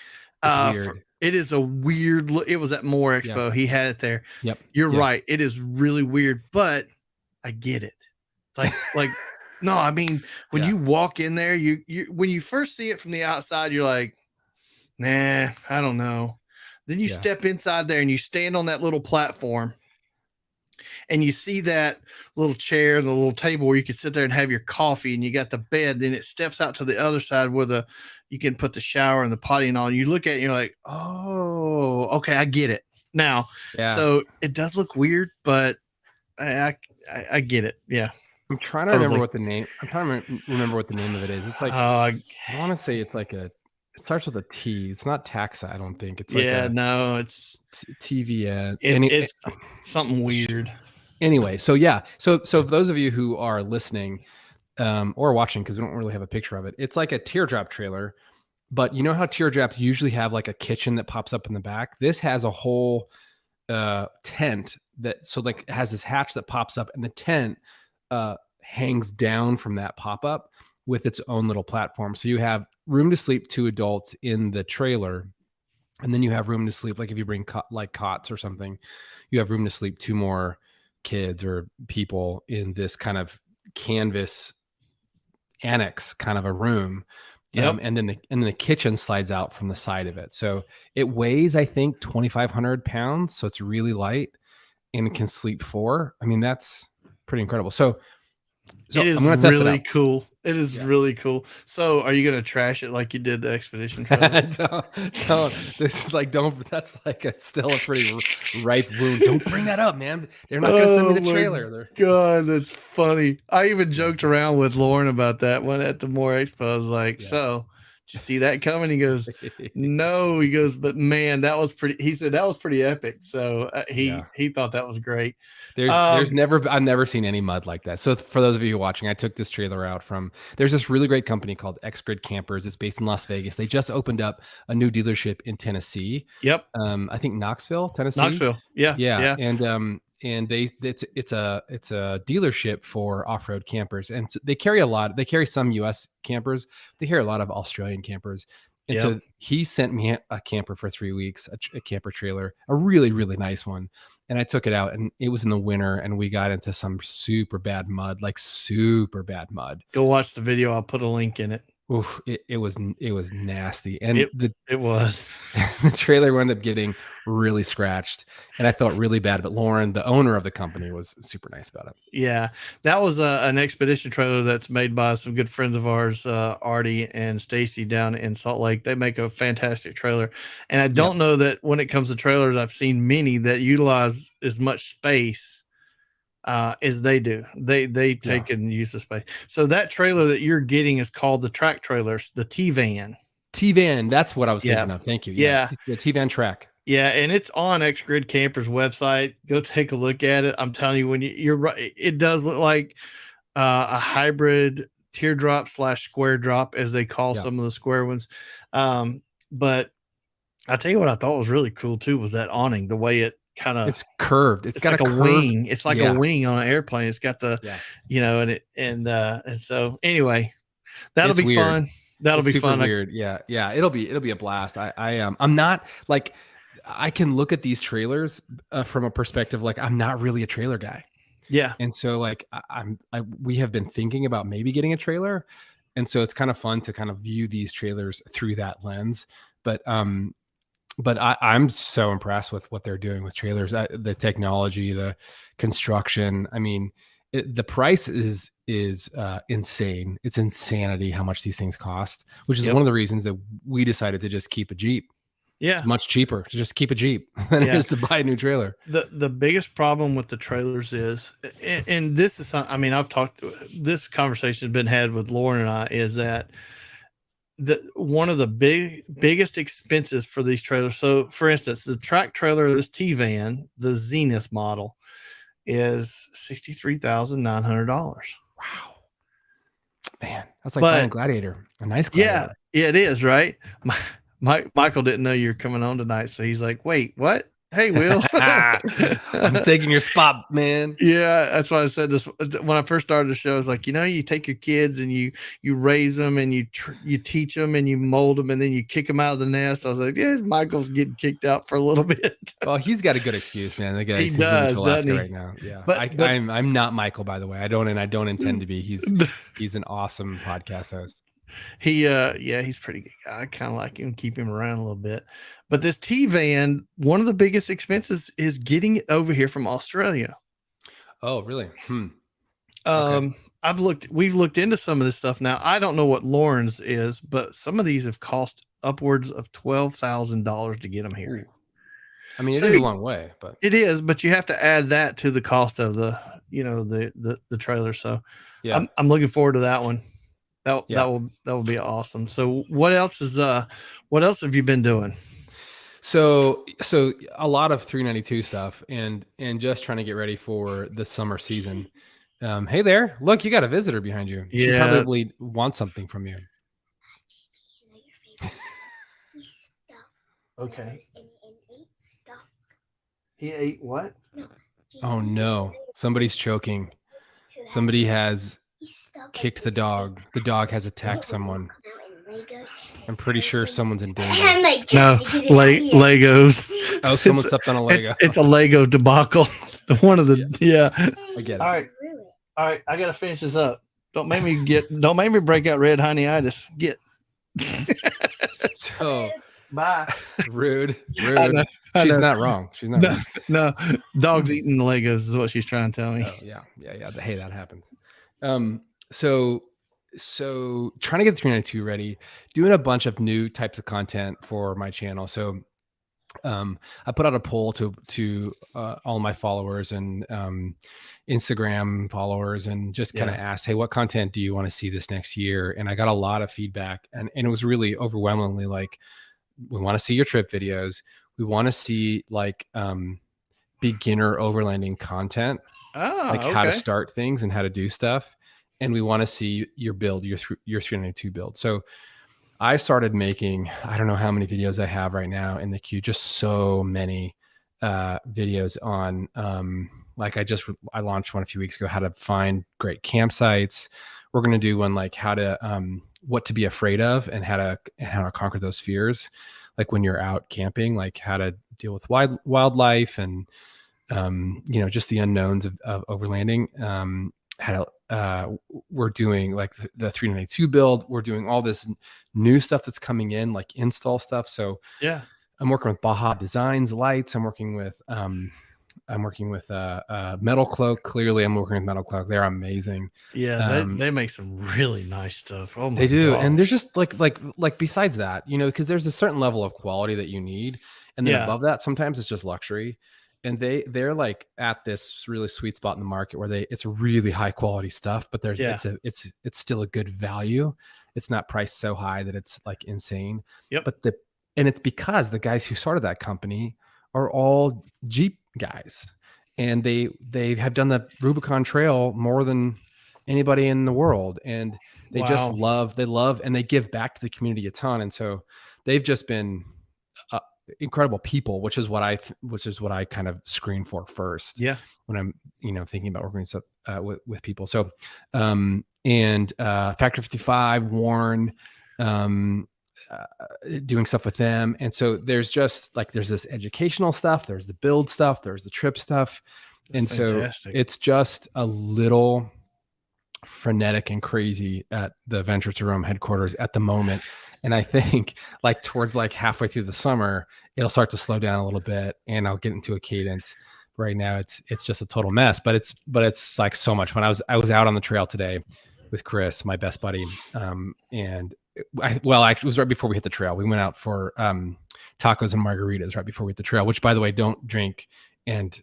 it's weird. It is a weird look. It was at More Yeah. Expo. He had it there. Yep. You're Yeah. right. It is really weird, but I get it. Like no, I mean when Yeah. you walk in there, you when you first see it from the outside, you're like, nah, I don't know. Then you Yeah. step inside there and you stand on that little platform and you see that little chair, the little table where you can sit there and have your coffee, and you got the bed. Then it steps out to the other side where you can put the shower and the potty and all. You look at it, and you're like, oh, okay, I get it now. Yeah. So it does look weird, but I get it. Yeah, I'm trying to remember totally. what the name. I'm trying to remember what the name of it is. It's like Uh, I want to say it's like a. It starts with a T. It's not taxa. I don't think it's like yeah, a no, TVN. it's something weird. Anyway, so yeah, so for those of you who are listening or watching, because we don't really have a picture of it, it's like a teardrop trailer. But you know how teardrops usually have like a kitchen that pops up in the back? This has a whole tent that so like it has this hatch that pops up, and the tent hangs down from that pop up with its own little platform. So you have room to sleep 2 adults in the trailer, and then you have room to sleep like if you bring like cots or something, you have room to sleep 2 more kids or people in this kind of canvas annex kind of a room. Yep. And then the kitchen slides out from the side of it. So it weighs, I think, 2,500 pounds. So it's really light and it can sleep 4. I mean, that's pretty incredible. So It is I'm going to test it really out. cool. It is really cool. So, are you going to trash it like you did the expedition photo? don't, this is like, that's like still a pretty ripe wound. Don't bring that up, man. They're not going to send me Oh the my trailer. god, that's funny. I even joked around with Lauren about that one at the More Expo. I was like, Yeah. so did you see that coming? He goes, no. He goes, but man, that was pretty. He said that was pretty epic. So he thought that was great. I've never seen any mud like that. So for those of you watching, I took this trailer out there's this really great company called X Grid Campers. It's based in Las Vegas. They just opened up a new dealership in Tennessee. Yep. I think Knoxville, Tennessee. Knoxville. Yeah. Yeah. Yeah. And it's a dealership for off-road campers, and they carry a lot. They carry some U.S. campers. They carry a lot of Australian campers. And Yep. so he sent me a camper for 3 weeks, a camper trailer, a really, really nice one. And I took it out, and it was in the winter, and we got into some super bad mud, like super bad mud. Go watch the video. I'll put a link in it. Oof, it was nasty, and It was. the trailer wound up getting really scratched, and I felt really bad. But Lauren, the owner of the company, was super nice about it. Yeah, that was an expedition trailer that's made by some good friends of ours, Artie and Stacy down in Salt Lake. They make a fantastic trailer, and I don't know that when it comes to trailers, I've seen many that utilize as much space as they do. They take and use the space. So that trailer that you're getting is called the track trailers, the T-Van. T-Van, that's what I was thinking of. Thank you. Yeah. The T-Van track. Yeah, and it's on X-Grid Camper's website. Go take a look at it. I'm telling you, when you're right, it does look like a hybrid teardrop / square drop, as they call some of the square ones. But I tell you what I thought was really cool too was that awning, the way it kind of it's curved. It's got like a wing. It's like a wing on an airplane. It's got the and so anyway, that'll be weird. Fun. That'll be fun. Weird. Yeah. It'll be a blast. I'm not like, I can look at these trailers from a perspective like I'm not really a trailer guy. Yeah. And so like we have been thinking about maybe getting a trailer, and so it's kind of fun to kind of view these trailers through that lens. But I'm so impressed with what they're doing with trailers, the technology, the construction. I mean, the price is insane. It's insanity how much these things cost, which is one of the reasons that we decided to just keep a Jeep. Yeah. It's much cheaper to just keep a Jeep than it is to buy a new trailer. The biggest problem with the trailers is, and this is, I mean, this conversation has been had with Lauren and I, is that one of the biggest expenses for these trailers. So for instance, the track trailer, this T-Van, the Zenith model, is $63,900. Wow. Man, that's like buying a Gladiator, a nice Gladiator. Yeah, it is, right? Michael didn't know you were coming on tonight, so he's like, "Wait, what? Hey, Will, I'm taking your spot, man." Yeah, that's why I said this when I first started the show. I was like, you take your kids and you raise them and you teach them and you mold them and then you kick them out of the nest. I was like, yeah, Michael's getting kicked out for a little bit. Well, he's got a good excuse, man. The guy, he does, doesn't he? Right now, yeah. But I'm not Michael, by the way. I don't intend to be. He's an awesome podcast host. He's pretty good guy. I kind of like him, keep him around a little bit. But this T-Van, one of the biggest expenses is getting it over here from Australia. Oh, really? Okay. We've looked into some of this stuff. Now, I don't know what Lauren's is, but some of these have cost upwards of $12,000 to get them here. Ooh. I mean, it is a long way, but it is, but you have to add that to the cost of the trailer. So yeah, I'm looking forward to that one. That will be awesome. So what else have you been doing? So a lot of 392 stuff and just trying to get ready for the summer season. Hey there, look, you got a visitor behind you. She probably wants something from you. Okay. He ate what? Oh no, somebody's choking. Somebody has kicked the dog. The dog has attacked someone. I'm pretty sure someone's in danger. No, Legos. Oh, someone stepped on a Lego. It's a Lego debacle. One of the I get it. All right. I gotta finish this up. Don't make me break out red honey-itis. So bye. Rude. She's not wrong. She's not wrong. No, dog's eating the Legos is what she's trying to tell me. Oh, yeah. Hey, that happens. So trying to get the 392 ready, doing a bunch of new types of content for my channel. So I put out a poll to all my followers and Instagram followers and just kind of asked, hey, what content do you want to see this next year? And I got a lot of feedback and it was really overwhelmingly like, we want to see your trip videos. We want to see like beginner overlanding content, how to start things and how to do stuff. And we want to see your build, your 392 build. So I started making, I don't know how many videos I have right now in the queue, just so many videos on like I launched one a few weeks ago, how to find great campsites. We're going to do one like how to what to be afraid of and how to conquer those fears, like when you're out camping, like how to deal with wildlife and just the unknowns of overlanding. How to we're doing like the 392 build. We're doing all this new stuff that's coming in, like install stuff. So Yeah. I'm working with Baja Designs lights. I'm working with Metal Cloak. Clearly, I'm working with Metal Cloak. They're amazing. Yeah, they make some really nice stuff. Oh They my do, and they're gosh. just like besides that, because there's a certain level of quality that you need, and then Yeah. above that, sometimes it's just luxury. And they're like at this really sweet spot in the market where it's really high quality stuff, but Yeah. it's still a good value. It's not priced so high that it's like insane, Yep. but and it's because the guys who started that company are all Jeep guys, and they have done the Rubicon Trail more than anybody in the world, and Wow. they love, and they give back to the community a ton. And so they've just been uh, incredible people, which is what I kind of screen for first Yeah. when I'm, thinking about working stuff with people. So, and Factor 55, Warren, uh, doing stuff with them. And so there's this educational stuff, there's the build stuff, there's the trip stuff. That's And so fantastic. it's just a little frenetic and crazy at the Venture to Rome headquarters at the moment. And I think like towards like halfway through the summer, it'll start to slow down a little bit and I'll get into a cadence. Right now it's just a total mess, but it's like so much fun. I was out on the trail today with Chris, my best buddy. And actually it was right before we hit the trail. We went out for tacos and margaritas right before we hit the trail, which by the way, don't drink and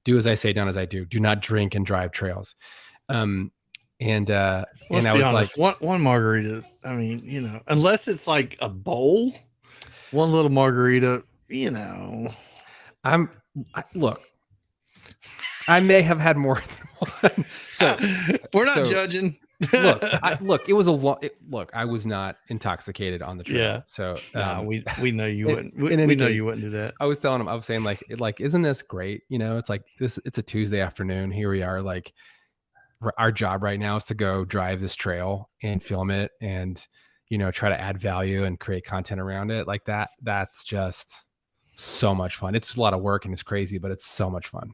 do as I say, done as I do. Do not drink and drive trails. And Let's I be was honest. like, One margarita. I mean, unless it's like a bowl, one little margarita. Look, I may have had more than one. So we're not judging. look, it was a lot. Look, I was not intoxicated on the trail. Yeah. So we know you wouldn't. We know you wouldn't do that. I was telling him, I was saying like, isn't this great? It's like this. It's a Tuesday afternoon. Here we are. Like our job right now is to go drive this trail and film it and try to add value and create content around it like that. That's just so much fun. It's a lot of work and it's crazy, but it's so much fun.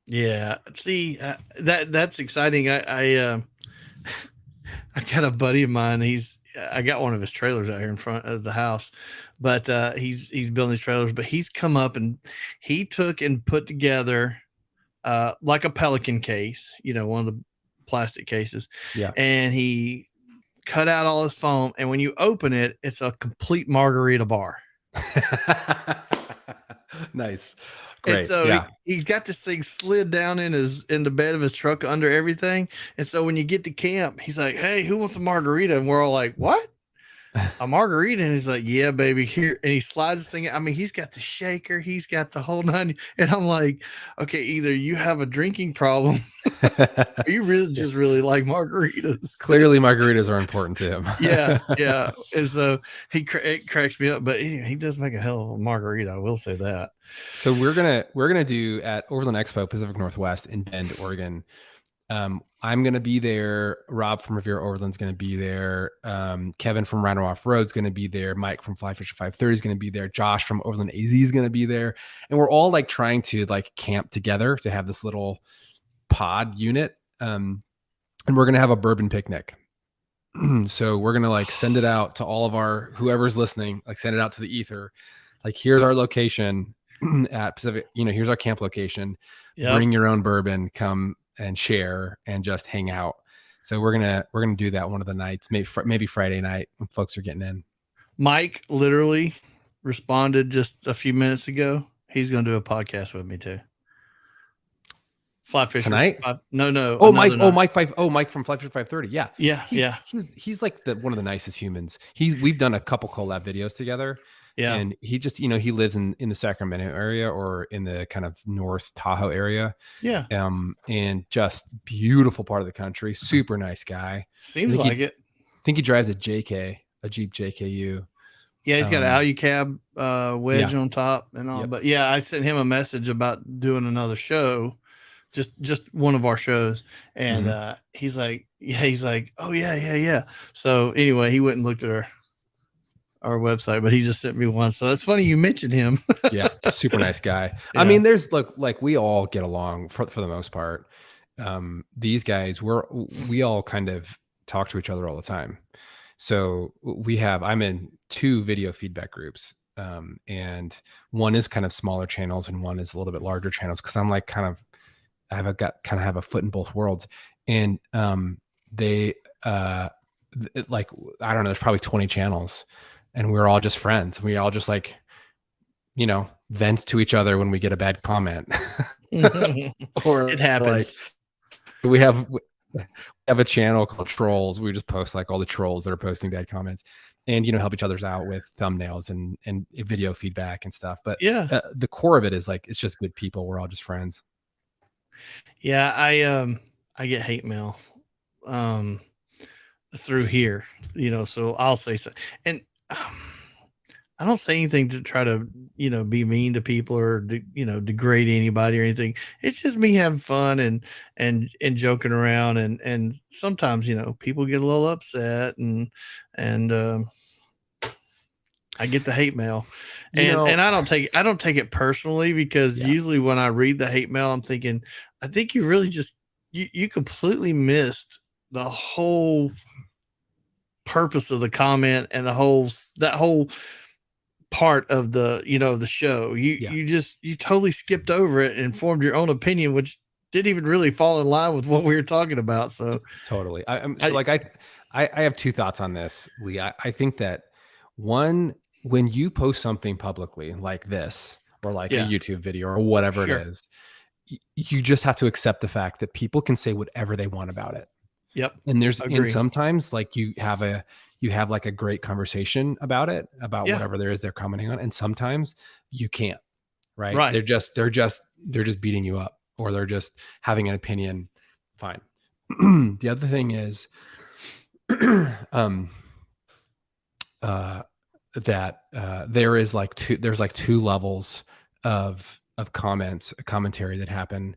Yeah. See, that's exciting. I got a buddy of mine. I got one of his trailers out here in front of the house, but he's building these trailers. But he's come up and he took and put together like a Pelican case, one of the plastic cases. Yeah. And he cut out all his foam, and when you open it, it's a complete margarita bar. Nice. Great. And so yeah. he's got this thing slid down in the bed of his truck under everything. And so when you get to camp, he's like, "Hey, who wants a margarita?" And we're all like, "What? A margarita?" And he's like, "Yeah, baby, here." And he slides this thing. I mean, he's got the shaker, he's got the whole nine. And I'm like, okay, either you have a drinking problem or you really just really like margaritas. Clearly margaritas are important to him. Yeah. And so it cracks me up, but he does make a hell of a margarita. I will say that. So we're gonna do at Overland Expo Pacific Northwest in Bend, Oregon. I'm gonna be there. Rob from Revere Overland's gonna be there. Kevin from Rhino Off Road's gonna be there. Mike from Fly Fisher 530 is gonna be there. Josh from Overland AZ is gonna be there. And we're all like trying to like camp together to have this little pod unit. And we're gonna have a bourbon picnic. So we're gonna like send it out to all of our whoever's listening, like send it out to the ether. Like here's our location at Pacific, here's our camp location. Yep. Bring your own bourbon, come and share and just hang out. So we're gonna do that one of the nights, maybe Friday night when folks are getting in. Mike literally responded just a few minutes ago. He's gonna do a podcast with me too. Fly Fisher tonight? No. Mike from Fly Fisher 530. Yeah. He's like one of the nicest humans. We've done a couple collab videos together. Yeah. And he just, he lives in the Sacramento area or in the kind of North Tahoe area. Yeah. And just beautiful part of the country. Super nice guy. Seems like it. I think he drives a Jeep JKU. Yeah, he's got an Alucab wedge Yeah. on top and all. Yep. But yeah, I sent him a message about doing another show, just one of our shows, and Mhm. he's like, oh yeah, yeah, yeah. So anyway, he went and looked at our website, but he just sent me one. So it's funny you mentioned him. Yeah, super nice guy. I Yeah, mean, there's like we all get along for the most part. These guys, we all kind of talk to each other all the time. So I'm in 2 video feedback groups. And one is kind of smaller channels and one is a little bit larger channels because I'm like kind of have a foot in both worlds. And they like I don't know, there's probably 20 channels and we're all just friends. We all just like vent to each other when we get a bad comment. it Or like happens. we have a channel called Trolls. We just post like all the trolls that are posting bad comments and help each other's out with thumbnails and video feedback and stuff. But Yeah, the core of it is like it's just good people. We're all just friends. yeah. I get hate mail um through here, so I'll say so, and um, I don't say anything to try to, be mean to people or degrade anybody or anything. It's just me having fun and joking around, and sometimes people get a little upset, and I get the hate mail, You and know, I don't take it personally, because yeah. usually when I read the hate mail, I'm thinking, I think you really just you completely missed the whole purpose of the comment, and that whole part of the show. You Yeah, you just you totally skipped over it and formed your own opinion, which didn't even really fall in line with what we were talking about. So totally. I'm so I like I have 2 thoughts on this, Lee. I think that one, when you post something publicly like this or like a yeah, YouTube video or whatever it sure. is, you just have to accept the fact that people can say whatever they want about it. Yep. And Agree. sometimes like you have like a great conversation about it, about Yeah. whatever there is they're commenting on, and sometimes you can't, right? Right. They're just beating you up or they're just having an opinion. Fine. The other thing is um uh that there's like 2 levels of commentary that happen.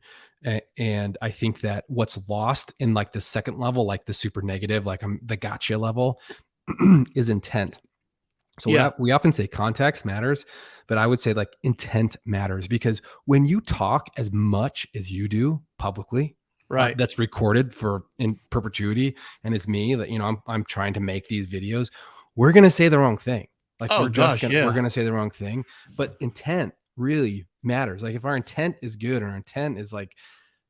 And I think that what's lost in like the second level, like the super negative, like the gotcha level, is intent. So Yeah. we often say context matters, but I would say like intent matters, because when you talk as much as you do publicly, Right. that's recorded for in perpetuity, and it's me that I'm trying to make these videos. We're gonna say the wrong thing. Like Oh gosh. we're Yeah. gonna say the wrong thing, but intent really matters. Like if our intent is good, and our intent is like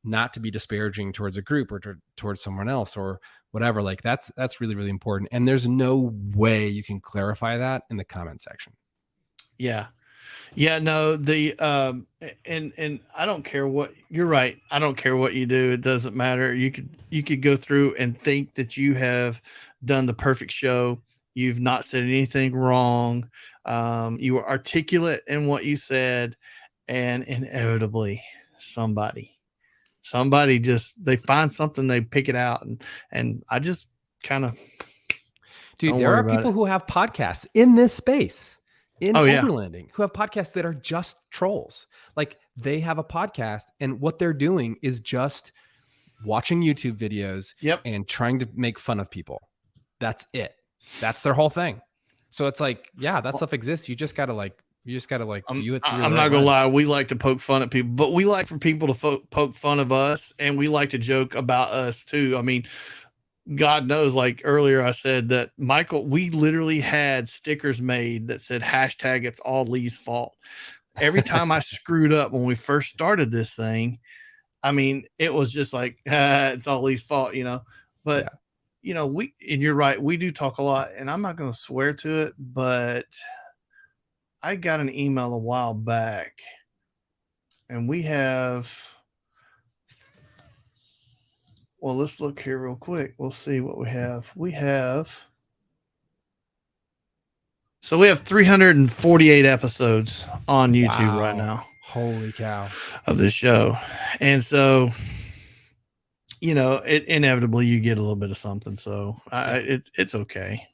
not to be disparaging towards a group or towards someone else or whatever, like that's really really important. And there's no way you can clarify that in the comment section. Yeah. Yeah, no, and I don't care what you're right. I don't care what you do. It doesn't matter. You could go through and think that you have done the perfect show. You've not said anything wrong. You were articulate in what you said, and inevitably somebody just they find something, they pick it out, and I just kind of Dude, don't there worry are about people it. who have podcasts in this space, in Oh yeah. overlanding, who have podcasts that are just trolls. Like they have a podcast and what they're doing is just watching YouTube videos Yep. and trying to make fun of people. That's it. That's their whole thing. So it's like, yeah, that stuff exists. You just gotta like I'm view it through the I'm right not gonna lens. lie. We like to poke fun at people, but we like for people to poke fun of us, and we like to joke about us too. I mean, God knows, like earlier, I said that Michael. We literally had stickers made that said hashtag It's all Lee's fault. Every time I screwed up when we first started this thing, I mean, it was just like it's all Lee's fault. But Yeah. we and you're right. We do talk a lot, and I'm not gonna swear to it, but I got an email a while back, and we have. Well, let's look here real quick. We'll see what we have. We have 348 episodes on YouTube right Wow. now Holy cow. of this show. And so, it inevitably you get a little bit of something. So Yeah. it's okay.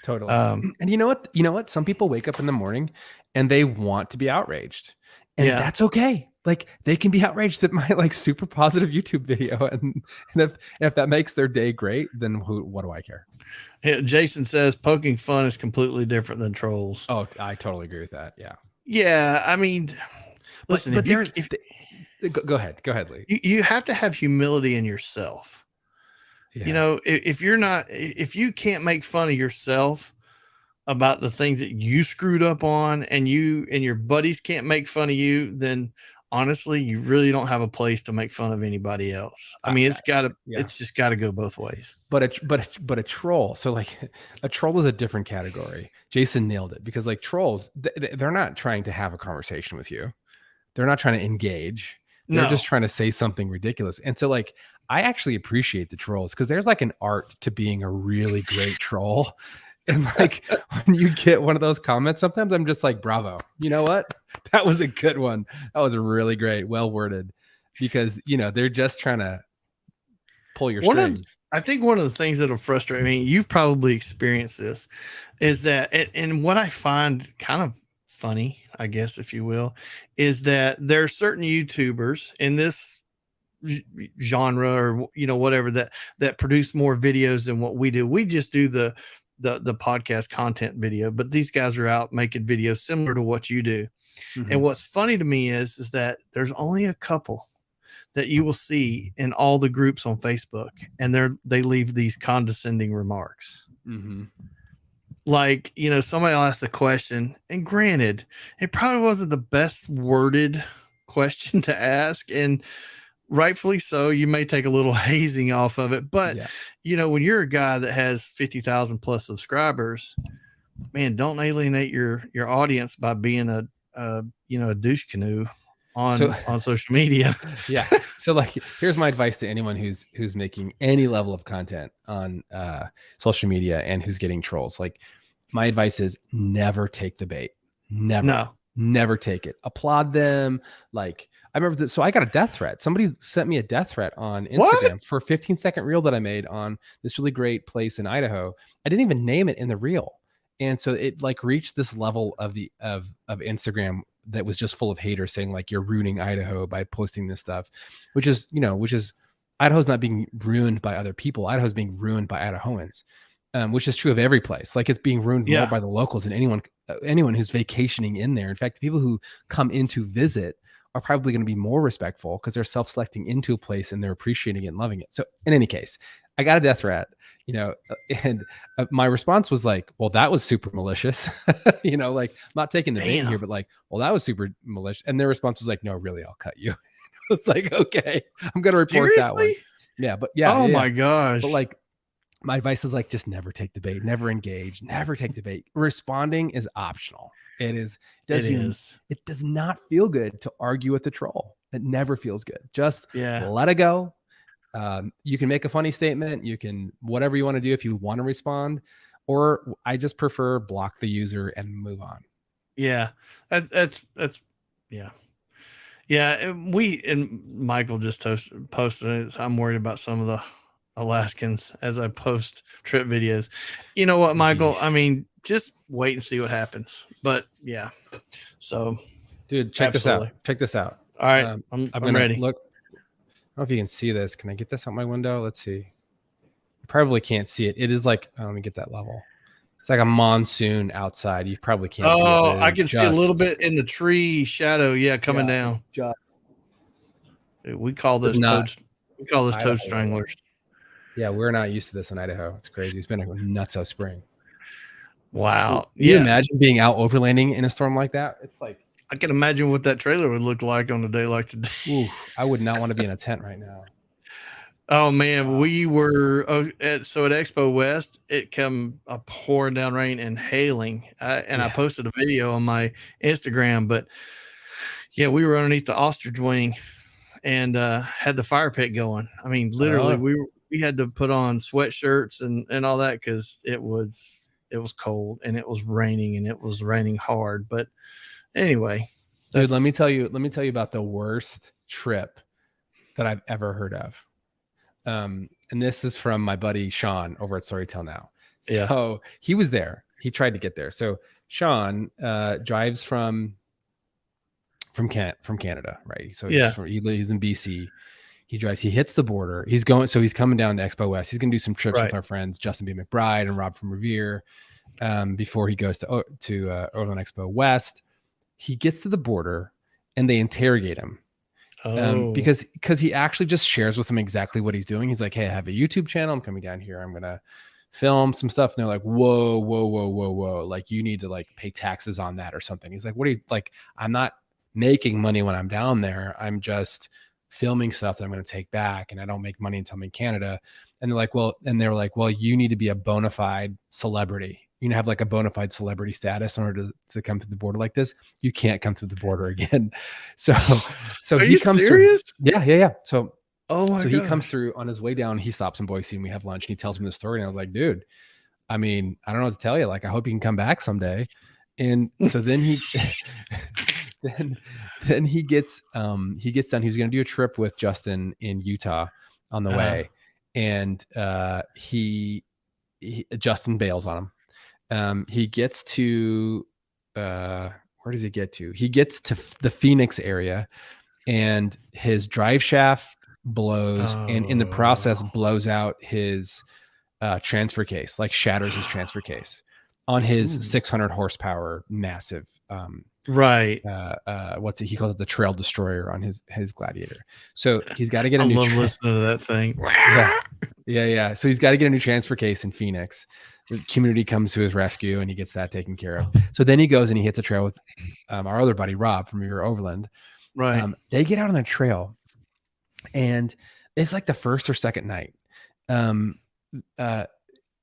Totally. And you know what? You know what? Some people wake up in the morning and they want to be outraged. And Yeah. that's okay. Like they can be outraged at my like super positive YouTube video. And if that makes their day great, then what do I care? Jason says poking fun is completely different than trolls. Oh, I totally agree with that. Yeah. Yeah, I mean, listen, But there's if go ahead. Go ahead, Lee. you have to have humility in yourself. You Yeah. know, if you're not, if you can't make fun of yourself about the things that you screwed up on, and you and your buddies can't make fun of you, then honestly, you really don't have a place to make fun of anybody else. I mean, Yeah. it's just gotta go both ways. But a troll. So like a troll is a different category. Jason nailed it because like trolls, they're not trying to have a conversation with you. They're not trying to engage. They're No, just trying to say something ridiculous. And so like I actually appreciate the trolls because there's like an art to being a really great troll. And like when you get one of those comments, sometimes I'm just like, bravo. You know what? That was a good one. That was really great. Well worded. Because they're just trying to pull your one of strings. I think one of the things that'll frustrate me, you've probably experienced this, is that, and what I find kind of funny, I guess, if you will, is that there are certain YouTubers in this genre, or whatever, that produce more videos than what we do. We just do the podcast content video, but these guys are out making videos similar to what you do. And Mm-hmm. what's funny to me is that there's only a couple that you will see in all the groups on Facebook, and they leave these condescending remarks. Mm-hmm. Like, somebody will ask the question, and granted, it probably wasn't the best worded question to ask, and rightfully so. You may take a little hazing off of it, but Yeah. when you're a guy that has 50,000 plus subscribers, man, don't alienate your audience by being a douche canoe So on social media. yeah. So like here's my advice to anyone who's making any level of content on social media and who's getting trolls. Like my advice is never take the bait. No. Never take it. Applaud them. Like I remember so I got a death threat. Somebody sent me a death threat on What? Instagram for a 15-second reel that I made on this really great place in Idaho. I didn't even name it in the reel. And so it like reached this level of Instagram that was just full of haters saying like you're ruining Idaho by posting this stuff, which is Idaho's not being ruined by other people. Idaho's being ruined by Idahoans, which is true of every place. Like it's being ruined more Yeah. by the locals than anyone who's vacationing in there. In fact, the people who come in to visit are probably going to be more respectful because they're self-selecting into a place and they're appreciating it and loving it. So in any case, I got a death threat, and my response was like, well, that was super malicious. Like I'm not taking the bait here, but like, well, that was super malicious. And their response was like, no, really, I'll cut you. It's like, okay, I'm going to report that one. Seriously? Yeah. But yeah. Oh Yeah. my gosh. But like, my advice is like, just never take the bait, never engage, never take the bait. Responding is optional. It is. It does not feel good to argue with the troll. It never feels good. Just let it go. You can make a funny statement. You can whatever you want to do if you want to respond, or I just prefer block the user and move on. Yeah, that's yeah. Yeah, we and Michael just posted it. I'm worried about some of the Alaskans as I post trip videos. You know what, Michael? I mean, just wait and see what happens. But yeah, so dude, check this out. Check this out. All right, I'm ready. Look. I don't know if you can see this. Can I get this out my window? Let's see. You probably can't see it. It is like, let me get that level. It's like a monsoon outside. You probably can't see it. Oh, I can see a little bit in the tree shadow. Yeah, coming down. We call those toad stranglers. Yeah, we're not used to this in Idaho. It's crazy. It's been a nutso spring. Wow. Can you imagine being out overlanding in a storm like that? It's like I can imagine what that trailer would look like on a day like today. Ooh, I would not want to be in a tent right now. Oh man, we were at Expo West. It come a pouring down rain and hailing, I posted a video on my Instagram. But yeah, we were underneath the ostrich wing and had the fire pit going. I mean, literally, we had to put on sweatshirts and all that because it was cold and it was raining hard. But anyway, dude, let me tell you about the worst trip that I've ever heard of. And this is from my buddy Sean over at Storytell Now. Yeah. So he was there. He tried to get there. So Sean drives from Canada, right? So Yeah. he's in BC. He drives. He hits the border. He's going. So he's coming down to Expo West. He's going to do some trips with Right. our friends Justin B. McBride and Rob from Revere before he goes to Overland Expo West. He gets to the border and they interrogate him Oh. because he actually just shares with them exactly what he's doing. He's like, "Hey, I have a YouTube channel. I'm coming down here. I'm gonna film some stuff." And they're like, "Whoa, whoa, whoa, whoa, whoa! Like, you need to like pay taxes on that or something." He's like, "What are you like? I'm not making money when I'm down there. I'm just filming stuff that I'm going to take back, and I don't make money until I'm in Canada." And they're like, "Well, you need to be a bona fide celebrity. You have like a bona fide celebrity status in order to come through the border like this. You can't come through the border again." So, so Are he you comes through. serious? Yeah. Oh my So he comes gosh. through on his way down. He stops in Boise and we have lunch. And he tells me the story. And I was like, "Dude, I mean, I don't know what to tell you. Like, I hope you can come back someday." And so then then he gets done. He was going to do a trip with Justin in Utah on the way, and Justin bails on him. He gets to where does he get to? He gets to the Phoenix area, and his drive shaft blows, and in the process Oh. blows out his transfer case, like shatters his transfer case on his Ooh. 600 horsepower massive Right. he calls it the trail destroyer on his Gladiator. So he's got to get I a new love listening to that thing. yeah. So he's got to get a new transfer case in Phoenix. The community comes to his rescue and he gets that taken care of. So then he goes and he hits a trail with our other buddy Rob from your Overland. Right. They get out on the trail, and it's like the first or second night.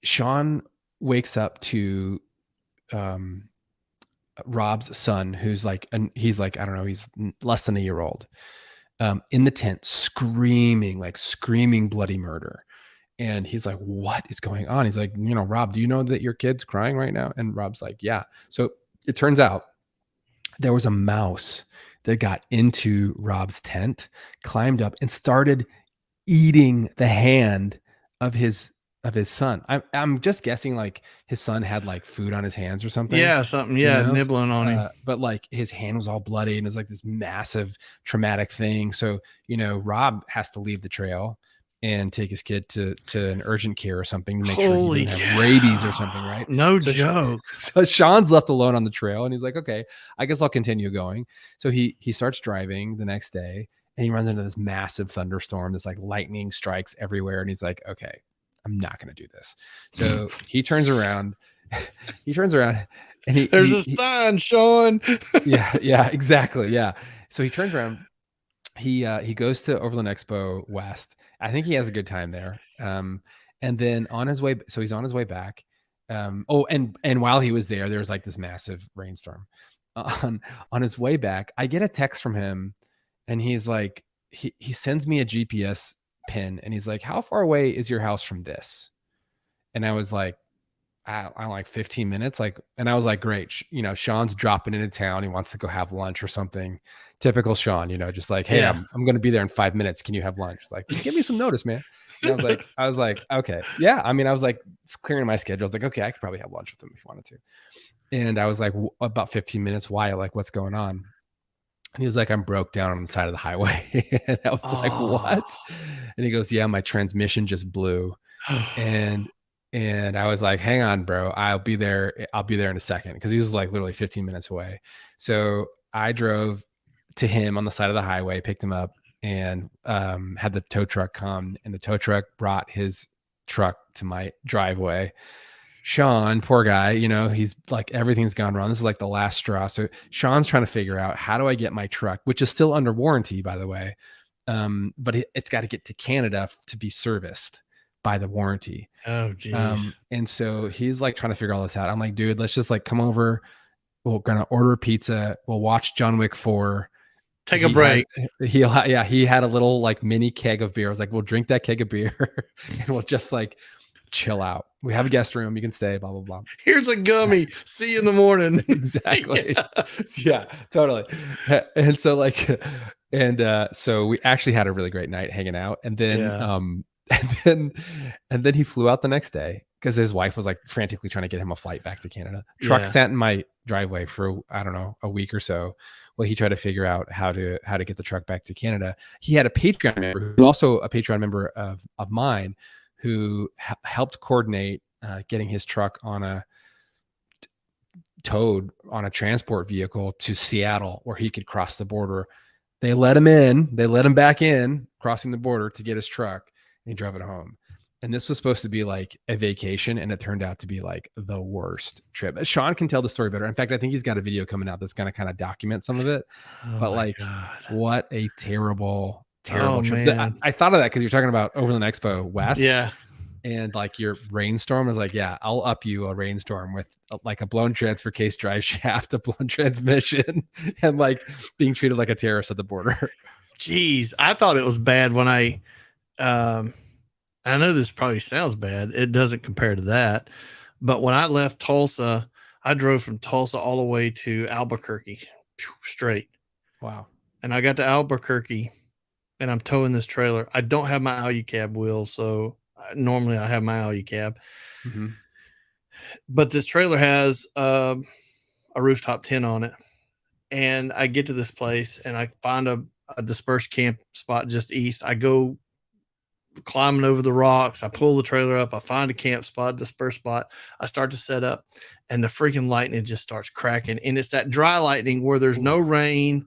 Sean wakes up to Rob's son, who's like, he's like, I don't know, he's less than a year old, in the tent, screaming bloody murder. And he's like, "What is going on?" He's like, "Rob, do you know that your kid's crying right now?" And Rob's like, "Yeah." So it turns out there was a mouse that got into Rob's tent, climbed up, and started eating the hand of his son. I'm just guessing like his son had like food on his hands or something, Yeah, something. Yeah, nibbling on him. but like his hand was all bloody and it's like this massive traumatic thing. So, Rob has to leave the trail and take his kid to an urgent care or something to make sure he Holy doesn't have cow. rabies or something, right? No So joke. so Sean's left alone on the trail and he's like, "Okay, I guess I'll continue going." So he starts driving the next day and he runs into this massive thunderstorm. There's like lightning strikes everywhere. And he's like, "Okay, I'm not going to do this." So he turns around, and There's a sign, Sean. yeah, exactly. Yeah. So he turns around, he goes to Overland Expo West. I think he has a good time there. And then on his way, so he's on his way back. And while he was there was like this massive rainstorm. On his way back, I get a text from him, and he's like, he sends me a GPS pin, and he's like, "How far away is your house from this?" And I was like, I don't like 15 minutes. And I was like, "Great. Sean's dropping into town. He wants to go have lunch or something." Typical Sean, just like, "Hey, Yeah. I'm going to be there in 5 minutes. Can you have lunch?" It's like, "Give me some notice, man." And I was like, "Okay. Yeah." I mean, I was like, it's clearing my schedule. I was like, "Okay, I could probably have lunch with him if you wanted to." And I was like, "About 15 minutes. Why? Like, what's going on?" And he was like, "I'm broke down on the side of the highway." And I was like, "What?" And he goes, "Yeah, my transmission just blew." And I was like, "Hang on, bro. I'll be there in a second." Cause he was like literally 15 minutes away. So I drove to him on the side of the highway, picked him up, and had the tow truck come, and the tow truck brought his truck to my driveway. Sean, poor guy, he's like, everything's gone wrong. This is like the last straw. So Sean's trying to figure out, how do I get my truck, which is still under warranty, by the way. But it's got to get to Canada to be serviced by the warranty. Oh, geez. And so he's like trying to figure all this out. I'm like, "Dude, let's just like come over. We're gonna order a pizza. We'll watch John Wick 4. Take a break. He had a little like mini keg of beer. I was like, "We'll drink that keg of beer and we'll just like chill out. We have a guest room. You can stay, blah, blah, blah." Here's a gummy. See you in the morning. Exactly. Yeah, totally. And so like, so we actually had a really great night hanging out. And then, Yeah. and then he flew out the next day, because his wife was like frantically trying to get him a flight back to Canada. Truck Yeah. sat in my driveway for I don't know a week or so. Well, he tried to figure out how to get the truck back to Canada. He had a Patreon member who's also a Patreon member of mine who helped coordinate getting his truck on a towed on a transport vehicle to Seattle where he could cross the border. They let him in. They let him back in, crossing the border to get his truck, and he drove it home. And this was supposed to be like a vacation, and it turned out to be like the worst trip. Sean can tell the story better. In fact, I think he's got a video coming out that's going to kind of document some of it. Oh But my like, God. what a terrible, Oh terrible trip. man. I thought of that because you're talking about Overland Expo West. Yeah. And like your rainstorm is like, yeah, I'll up you a rainstorm with like a blown transfer case drive shaft, a blown transmission, and like being treated like a terrorist at the border. Jeez. I thought it was bad when um I know this probably sounds bad. It doesn't compare to that. But when I left Tulsa, I drove from Tulsa all the way to Albuquerque straight. Wow. And I got to Albuquerque and I'm towing this trailer. I don't have my Alucab wheels, so normally I have my Alucab. Mm-hmm. But this trailer has a rooftop tent on it. And I get to this place and I find a dispersed camp spot just east. I go climbing over the rocks. I pull the trailer up. I find a camp spot, dispersed spot. I start to set up, and the freaking lightning just starts cracking. And it's that dry lightning where there's no rain,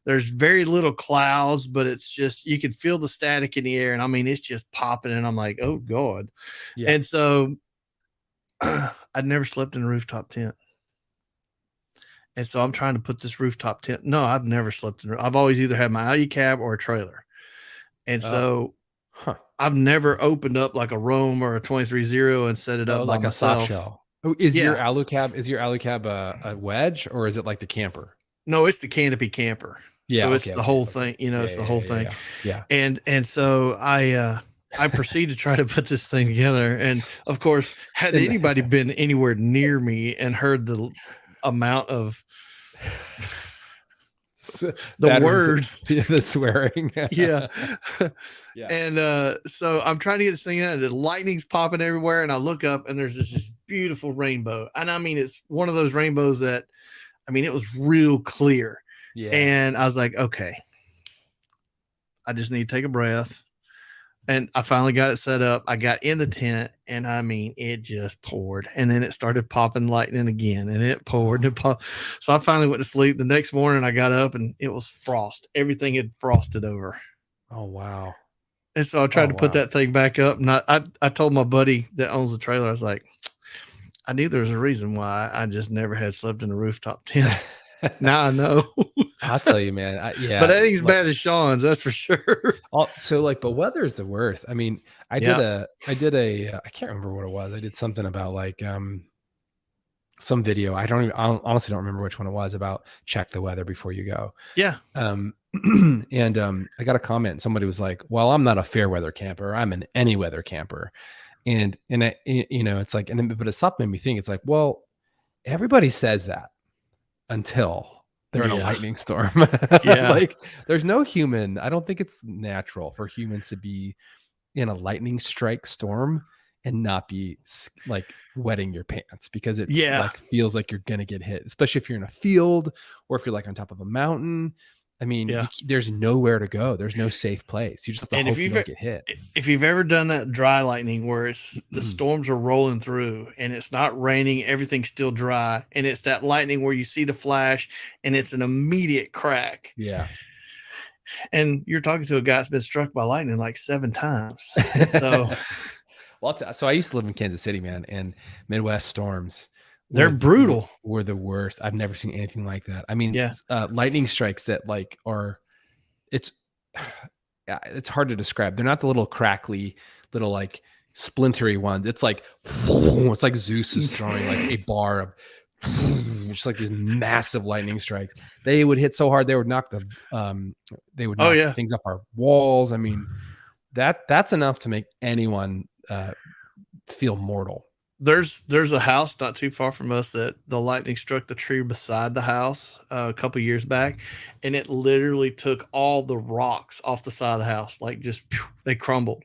there's very little clouds, but it's just you can feel the static in the air. And I mean, it's just popping. And I'm like, oh God. Yeah. And so I'd never slept in a rooftop tent. And so I'm trying to put this rooftop tent. No, I've never slept in. I've always either had my Alucab or a trailer. And so Huh. I've never opened up like a Rome or a 23-0 and set it up by Like a soft myself. shell. Oh, is your Yeah. Alucab a wedge, or is it like the camper? No, it's the canopy camper. Yeah. So it's Okay. the Okay. whole Okay. thing, you know, Yeah. it's the Yeah. whole Yeah. thing. Yeah. Yeah. And so I proceed to try to put this thing together. And of course, had And- anybody been anywhere near me and heard the amount of the Bad words, the swearing. yeah. Yeah. And so I'm trying to get this thing out. The lightning's popping everywhere, and I look up, and there's this beautiful rainbow. And I mean, it's one of those rainbows that, I mean, it was real clear. Yeah. And I was like, okay, I just need to take a breath. And I finally got it set up. I got in the tent, and I mean, it just poured. And then it started popping lightning again, and it poured and popped. So I finally went to sleep. The next morning, I got up, and it was frost. Everything had frosted over. Oh wow. And so I tried to put that thing back up. And I told my buddy that owns the trailer, I was like, I knew there was a reason why I just never had slept in a rooftop tent. Now I know. I'll tell you, man. Yeah. But that ain't as bad as Sean's, that's for sure. So like, but weather is the worst. I mean, I did a I can't remember what it was. I did something about like some video. I honestly don't remember which one it was, about check the weather before you go. Yeah. And I got a comment. Somebody was like, well, I'm not a fair weather camper. I'm an any weather camper. And it's like, but it stopped, made me think. It's like, well, everybody says that until they're in a lightning storm. Yeah. Like there's no human. I don't think it's natural for humans to be in a lightning strike storm and not be like wetting your pants, because it like feels like you're going to get hit, especially if you're in a field or if you're like on top of a mountain. I mean, there's nowhere to go. There's no safe place. You just have to hope you don't get hit. If you've ever done that dry lightning where it's the storms are rolling through and it's not raining, everything's still dry, and it's that lightning where you see the flash and it's an immediate crack. Yeah. And you're talking to a guy that's been struck by lightning like 7 times. So, so I used to live in Kansas City, man, and Midwest storms. They're brutal. Were the worst. I've never seen anything like that. I mean, lightning strikes that like it's hard to describe. They're not the little crackly, little like splintery ones. It's like Zeus is throwing like a bar of just like these massive lightning strikes. They would hit so hard they would knock things off our walls. I mean, that's enough to make anyone feel mortal. There's a house not too far from us that the lightning struck the tree beside the house a couple years back, and it literally took all the rocks off the side of the house. Like just they crumbled.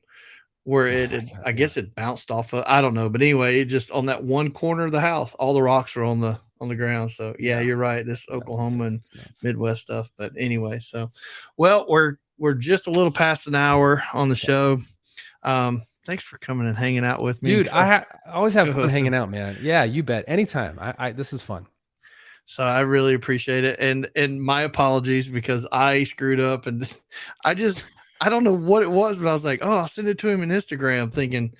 where Oh it my had, god, I yeah. guess it bounced off of, I don't know, but anyway, it just on that one corner of the house, all the rocks were on the ground. So yeah, Yeah. you're right. This That's Oklahoma insane. and It's nuts. Midwest stuff. But anyway, so well, we're just a little past an hour on the Yep. show. Thanks for coming and hanging out with me and Dude, I always have fun co-hosting. hanging out, man. Yeah, you bet. Anytime. This is fun. So I really appreciate it, and my apologies because I screwed up, and I just I don't know what it was, but I was like, oh, I'll send it to him in Instagram, thinking,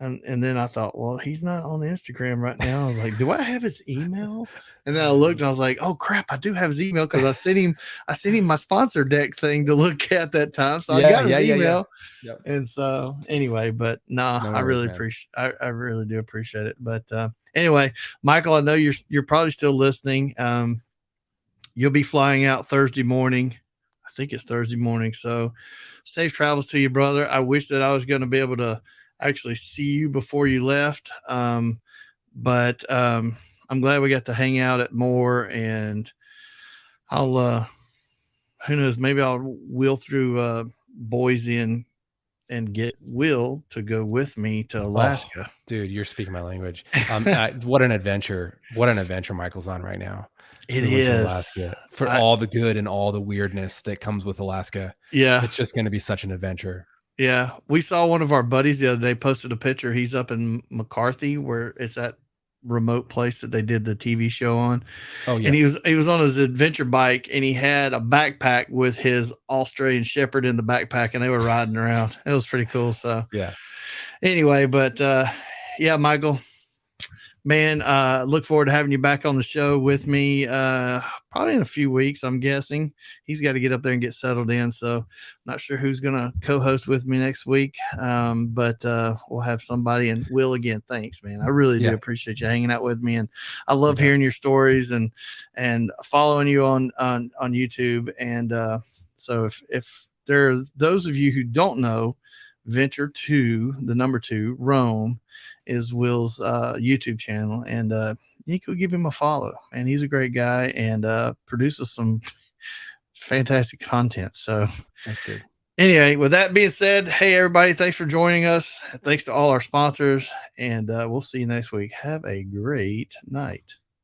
and then I thought, well, he's not on Instagram right now. I was like, do I have his email? And then I looked and I was like, oh crap, I do have his email because I sent him my sponsor deck thing to look at that time. So I Yeah, got yeah, his yeah, yeah. email. Yep. And so anyway, but nah, No I worries, really man. appreciate I really do appreciate it. But anyway, Michael, I know you're probably still listening. You'll be flying out Thursday morning. I think it's Thursday morning. So safe travels to you, brother. I wish that I was going to be able to actually see you before you left. But I'm glad we got to hang out at more, and I'll who knows, maybe I'll wheel through Boise and get Will to go with me to Oh, Alaska. dude, you're speaking my language. What an adventure. What an adventure Michael's on right now. It Moving to is. Alaska for I all the good and all the weirdness that comes with Alaska. Yeah. It's just going to be such an adventure. Yeah, we saw one of our buddies the other day posted a picture. He's up in McCarthy, where it's that remote place that they did the TV show on. Oh And yeah. he was on his adventure bike, and he had a backpack with his Australian Shepherd in the backpack, and they were riding around. It was pretty cool. So Yeah. anyway, but yeah, Michael, man, look forward to having you back on the show with me. Probably in a few weeks, I'm guessing. He's got to get up there and get settled in. So I'm not sure who's going to co-host with me next week. But we'll have somebody. And Will, again, thanks, man. I really do Yeah. appreciate you hanging out with me, and I You love bet. hearing your stories and following you on YouTube. And so if there's those of you who don't know, Venture Two, the number two, Rome, is Will's YouTube channel, and you could give him a follow. And he's a great guy, and produces some fantastic content. So Thanks, dude. anyway, with that being said, hey everybody, thanks for joining us. Thanks to all our sponsors, and we'll see you next week. Have a great night.